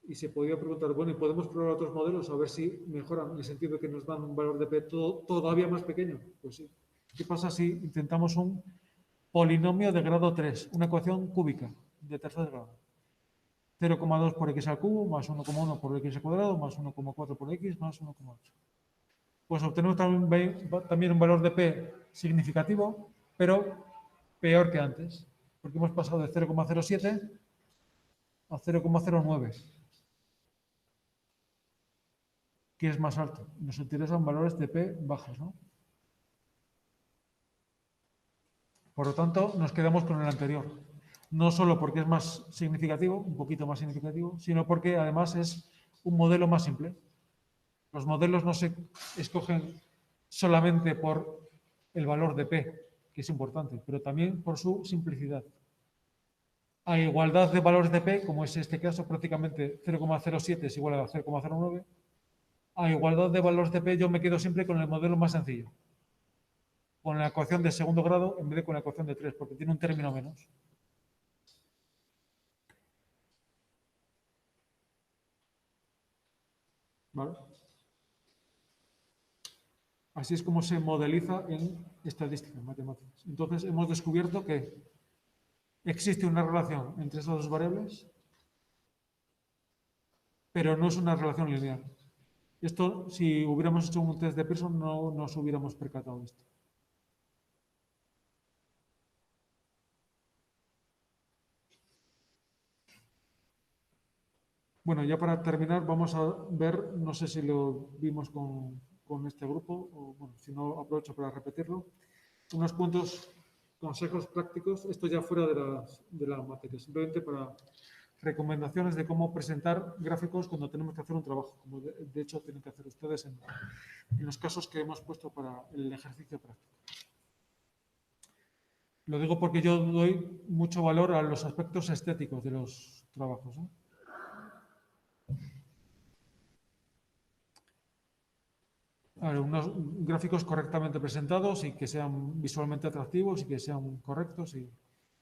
Y se podría preguntar, bueno, ¿y podemos probar otros modelos a ver si mejoran en el sentido de que nos dan un valor de P todavía más pequeño? Pues sí. ¿Qué pasa si intentamos un polinomio de grado 3, una ecuación cúbica de tercer grado? 0,2 por x al cubo más 1,1 por x al cuadrado más 1,4 por x más 1,8. Pues obtenemos también un valor de P significativo, pero peor que antes, porque hemos pasado de 0,07 a 0,09. ¿Qué es más alto? Nos interesan valores de P bajos, ¿no? Por lo tanto, nos quedamos con el anterior. No solo porque es más significativo, un poquito más significativo, sino porque además es un modelo más simple. Los modelos no se escogen solamente por el valor de P, que es importante, pero también por su simplicidad. A igualdad de valores de P, como es este caso, prácticamente 0,07 es igual a 0,09. A igualdad de valores de P, yo me quedo siempre con el modelo más sencillo, con la ecuación de segundo grado en vez de con la ecuación de 3, porque tiene un término menos. ¿Vale? Así es como se modeliza en estadística, en matemáticas. Entonces, hemos descubierto que existe una relación entre esas dos variables, pero no es una relación lineal. Esto, si hubiéramos hecho un test de Pearson, no nos hubiéramos percatado de esto. Bueno, ya para terminar, vamos a ver, no sé si lo vimos con este grupo, o bueno, si no, aprovecho para repetirlo, unos puntos, consejos prácticos, esto ya fuera de la materia, simplemente para recomendaciones de cómo presentar gráficos cuando tenemos que hacer un trabajo, como de hecho tienen que hacer ustedes en los casos que hemos puesto para el ejercicio práctico. Lo digo porque yo doy mucho valor a los aspectos estéticos de los trabajos, ¿no? Unos gráficos correctamente presentados y que sean visualmente atractivos y que sean correctos.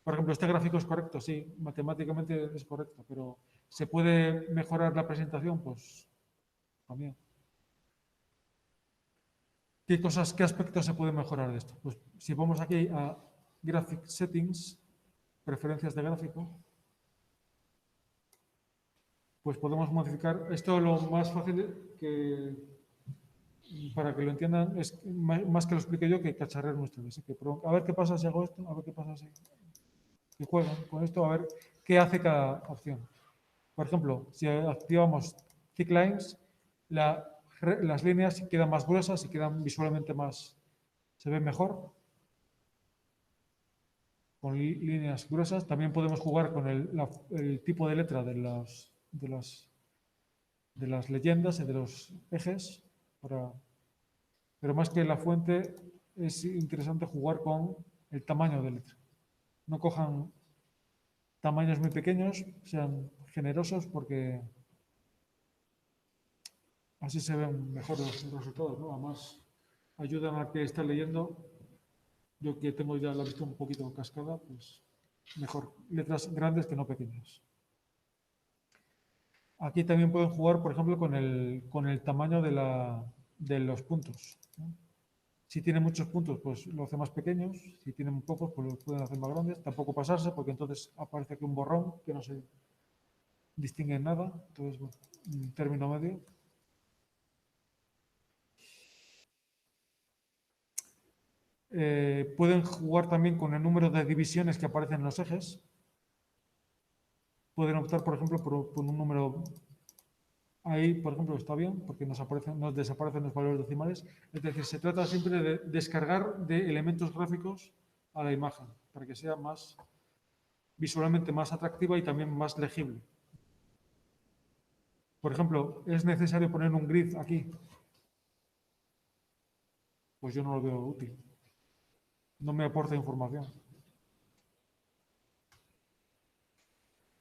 Por ejemplo, este gráfico es correcto, sí, matemáticamente es correcto, pero ¿se puede mejorar la presentación? Pues también. ¿Qué aspectos se pueden mejorar de esto? Pues si vamos aquí a Graphic Settings, preferencias de gráfico, pues podemos modificar. Esto lo más fácil que para que lo entiendan, es más que lo explique yo que cacharrear ustedes. A ver qué pasa si hago esto, a ver qué pasa si juegan con esto, a ver qué hace cada opción. Por ejemplo, si activamos thick lines, las líneas quedan más gruesas y quedan visualmente más, se ven mejor con líneas gruesas. También podemos jugar con el tipo de letra de las leyendas y de los ejes pero más que la fuente, es interesante jugar con el tamaño de letra. No cojan tamaños muy pequeños, sean generosos porque así se ven mejor los resultados, ¿no? Además, ayudan a que esté leyendo. Yo que tengo ya la vista un poquito cascada, pues mejor letras grandes que no pequeñas. Aquí también pueden jugar, por ejemplo, con el tamaño de los puntos, ¿no? Si tiene muchos puntos, pues lo hace más pequeños. Si tienen pocos, pues lo pueden hacer más grandes. Tampoco pasarse, porque entonces aparece aquí un borrón que no se distingue en nada. Entonces, bueno, un término medio. Pueden jugar también con el número de divisiones que aparecen en los ejes. Pueden optar, por ejemplo, por un número. Ahí, por ejemplo, está bien, porque nos desaparecen los valores decimales. Es decir, se trata siempre de descargar de elementos gráficos a la imagen, para que sea más visualmente más atractiva y también más legible. Por ejemplo, ¿es necesario poner un grid aquí? Pues yo no lo veo útil. No me aporta información.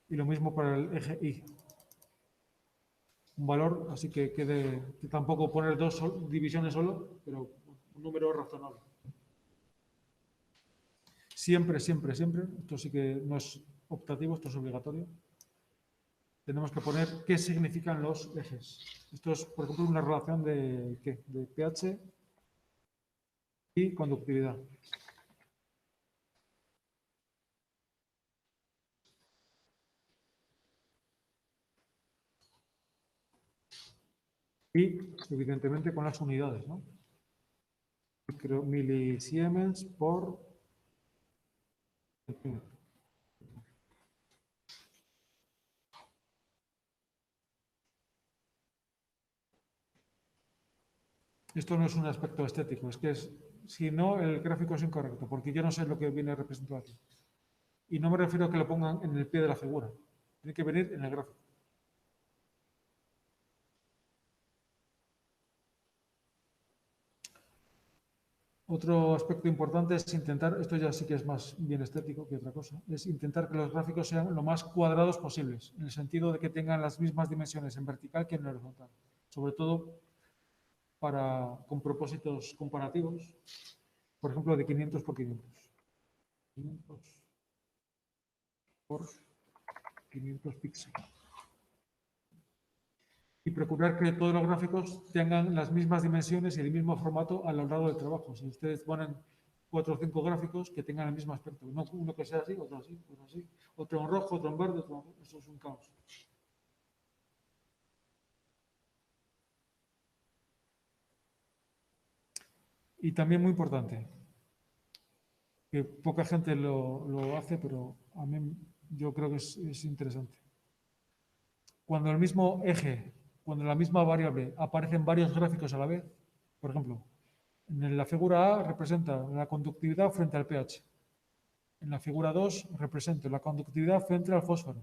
Y lo mismo para el eje Y. Un valor, así que tampoco poner dos divisiones solo, pero un número razonable. Siempre, siempre, siempre, esto sí que no es optativo, esto es obligatorio. Tenemos que poner qué significan los ejes. Esto es, por ejemplo, una relación de pH y conductividad. Y, evidentemente, con las unidades, ¿no? Milisiemens por Esto no es un aspecto estético, es que si no, el gráfico es incorrecto, porque yo no sé lo que viene representado aquí. Y no me refiero a que lo pongan en el pie de la figura, tiene que venir en el gráfico. Otro aspecto importante es intentar, esto ya sí que es más bien estético que otra cosa, es intentar que los gráficos sean lo más cuadrados posibles, en el sentido de que tengan las mismas dimensiones en vertical que en horizontal, sobre todo con propósitos comparativos, por ejemplo, de 500 por 500. 500 por 500 píxeles. Y procurar que todos los gráficos tengan las mismas dimensiones y el mismo formato a lo largo del trabajo. Si ustedes ponen 4 o 5 gráficos que tengan el mismo aspecto, no uno que sea así, otro así, otro así, otro en rojo, otro en verde, eso es un caos. Y también muy importante, que poca gente lo hace, pero a mí yo creo que es interesante. Cuando el mismo eje, cuando la misma variable aparecen varios gráficos a la vez, por ejemplo, en la figura A representa la conductividad frente al pH. En la figura 2 representa la conductividad frente al fósforo.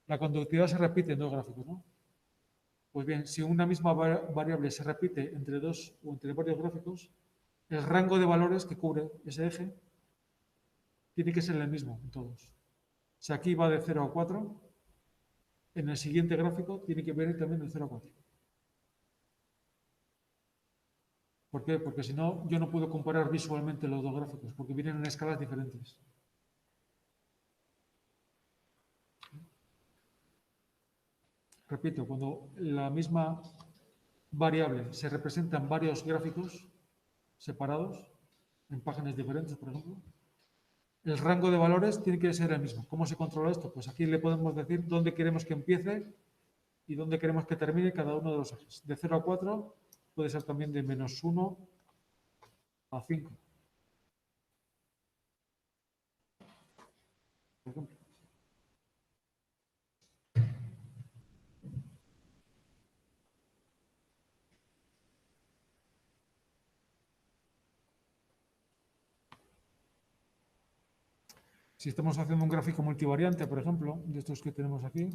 La conductividad se repite en dos gráficos, ¿no? Pues bien, si una misma variable se repite entre dos o entre varios gráficos, el rango de valores que cubre ese eje tiene que ser el mismo en todos. Si aquí va de 0 a 4, en el siguiente gráfico tiene que venir también de 0 a 4. ¿Por qué? Porque si no, yo no puedo comparar visualmente los dos gráficos, porque vienen en escalas diferentes. Repito, cuando la misma variable se representa en varios gráficos separados, en páginas diferentes, por ejemplo, el rango de valores tiene que ser el mismo. ¿Cómo se controla esto? Pues aquí le podemos decir dónde queremos que empiece y dónde queremos que termine cada uno de los ejes. De 0 a 4 puede ser también de -1 a 5, por ejemplo. Si estamos haciendo un gráfico multivariante, por ejemplo, de estos que tenemos aquí,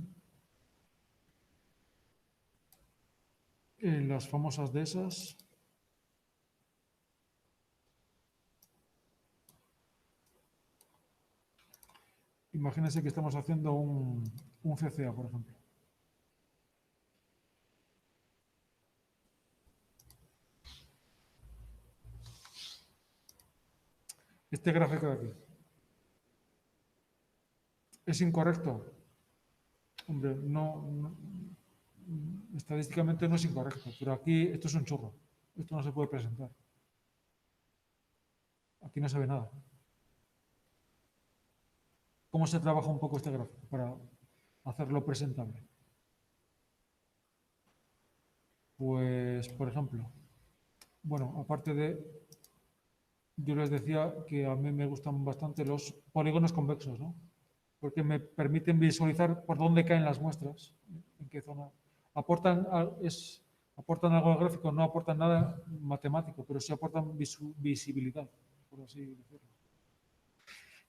las famosas de esas, imagínense que estamos haciendo un CCA, por ejemplo. Este gráfico de aquí. ¿Es incorrecto? Hombre, estadísticamente no es incorrecto, pero aquí esto es un churro. Esto no se puede presentar. Aquí no se ve nada. ¿Cómo se trabaja un poco este gráfico para hacerlo presentable? Pues, por ejemplo, bueno, aparte de, yo les decía que a mí me gustan bastante los polígonos convexos, ¿no? Porque me permiten visualizar por dónde caen las muestras, en qué zona. Aportan algo al gráfico, no aportan nada matemático, pero sí aportan visibilidad, por así decirlo.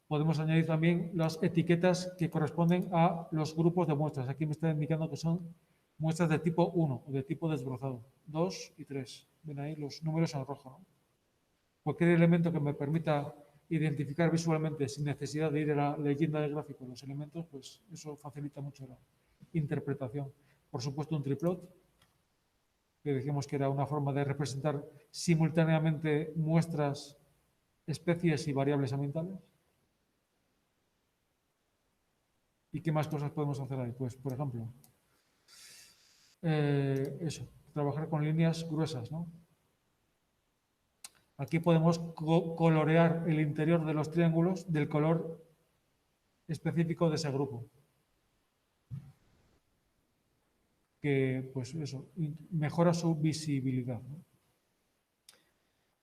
Podemos añadir también las etiquetas que corresponden a los grupos de muestras. Aquí me está indicando que son muestras de tipo 1, o de tipo desbrozado, 2 y 3. Ven ahí los números en rojo, ¿no? Cualquier elemento que me permita identificar visualmente sin necesidad de ir a la leyenda del gráfico los elementos, pues eso facilita mucho la interpretación. Por supuesto, un triplot, que dijimos que era una forma de representar simultáneamente muestras, especies y variables ambientales. ¿Y qué más cosas podemos hacer ahí? Pues, por ejemplo, eso, trabajar con líneas gruesas, ¿no? Aquí podemos colorear el interior de los triángulos del color específico de ese grupo. Que, pues eso, mejora su visibilidad, ¿no?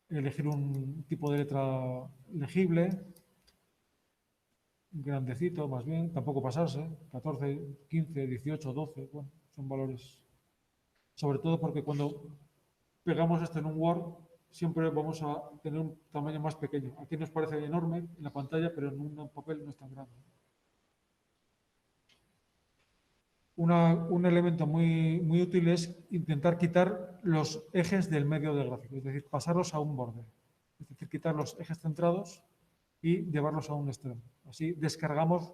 Elegir un tipo de letra legible, grandecito más bien, tampoco pasarse, 14, 15, 18, 12, bueno, son valores. Sobre todo porque cuando pegamos esto en un Word, siempre vamos a tener un tamaño más pequeño. Aquí nos parece enorme en la pantalla, pero en un papel no es tan grande. Un elemento muy útil es intentar quitar los ejes del medio del gráfico, es decir, pasarlos a un borde. Es decir, quitar los ejes centrados y llevarlos a un extremo. Así descargamos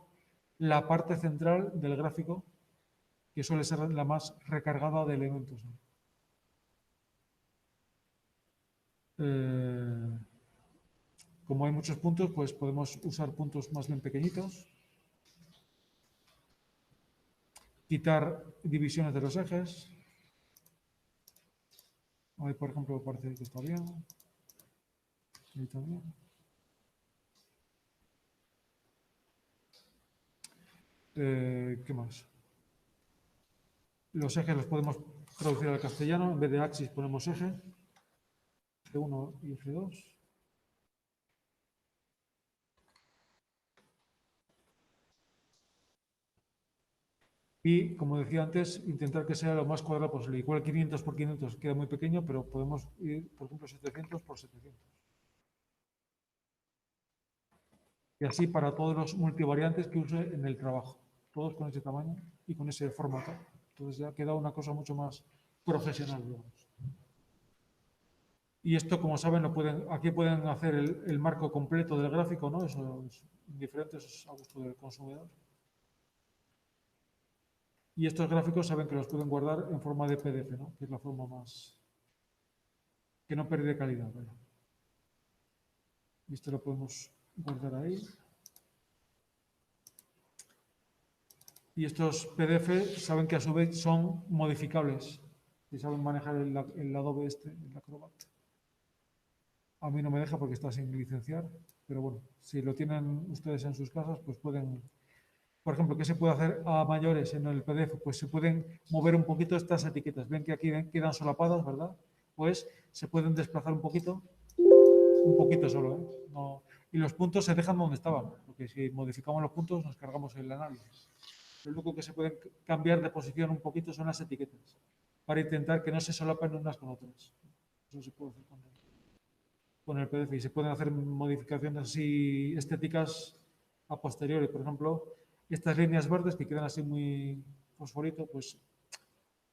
la parte central del gráfico, que suele ser la más recargada de elementos. Como hay muchos puntos, pues podemos usar puntos más bien pequeñitos. Quitar divisiones de los ejes. Ahí, por ejemplo, parece que está bien. Ahí también. ¿Qué más? Los ejes los podemos traducir al castellano. En vez de axis ponemos eje. G1 y G2. Y, como decía antes, intentar que sea lo más cuadrado posible. Igual 500 por 500 queda muy pequeño, pero podemos ir, por ejemplo, 700 por 700. Y así para todos los multivariantes que use en el trabajo. Todos con ese tamaño y con ese formato. Entonces ya queda una cosa mucho más profesional, digamos. Y esto, como saben, aquí pueden hacer el marco completo del gráfico, ¿no? Eso es indiferente, eso es a gusto del consumidor. Y estos gráficos saben que los pueden guardar en forma de PDF, ¿no? Que es la forma más... que no pierde calidad, ¿vale? Y esto lo podemos guardar ahí. Y estos PDF saben que a su vez son modificables. Si saben manejar el Adobe el Acrobat. A mí no me deja porque está sin licenciar, pero bueno, si lo tienen ustedes en sus casas, pues pueden... Por ejemplo, ¿qué se puede hacer a mayores en el PDF? Pues se pueden mover un poquito estas etiquetas. Ven que aquí quedan solapadas, ¿verdad? Pues se pueden desplazar un poquito solo, ¿eh? No, y los puntos se dejan donde estaban, porque si modificamos los puntos nos cargamos el análisis. Lo único que se pueden cambiar de posición un poquito son las etiquetas, para intentar que no se solapen unas con otras. Eso se puede hacer con el PDF y se pueden hacer modificaciones así estéticas a posteriori. Por ejemplo, estas líneas verdes que quedan así muy fosforito, pues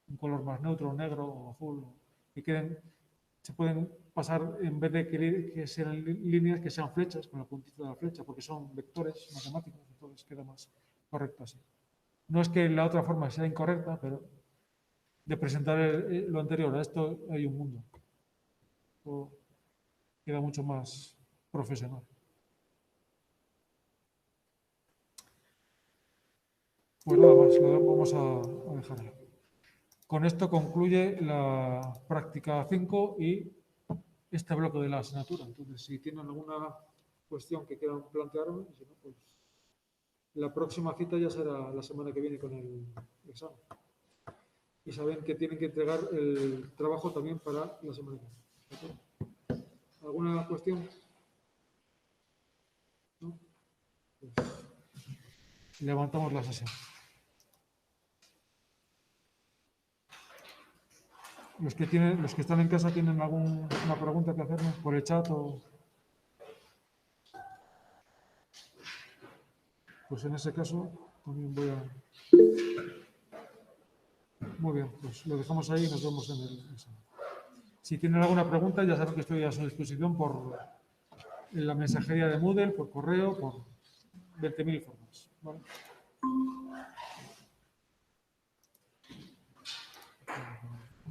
un color más neutro, negro o azul, que se pueden pasar, en vez de que sean líneas, que sean flechas con la puntita de la flecha, porque son vectores matemáticos, entonces queda más correcto así. No es que la otra forma sea incorrecta, pero de presentar lo anterior a esto hay un mundo. Esto queda mucho más profesional. Pues nada más, lo vamos a dejar ahí. Con esto concluye la práctica 5 y este bloque de la asignatura. Entonces, si tienen alguna cuestión que quieran plantearme, si no, pues la próxima cita ya será la semana que viene con el examen. Y saben que tienen que entregar el trabajo también para la semana que viene. ¿Alguna cuestión? ¿No? Pues levantamos la sesión. Los que están en casa tienen alguna pregunta que hacernos por el chat o... Pues en ese caso también voy a... Muy bien, pues lo dejamos ahí y nos vemos en el examen. Si tienen alguna pregunta, ya saben que estoy a su disposición en la mensajería de Moodle, por correo, por 20.000 formas. ¿Vale?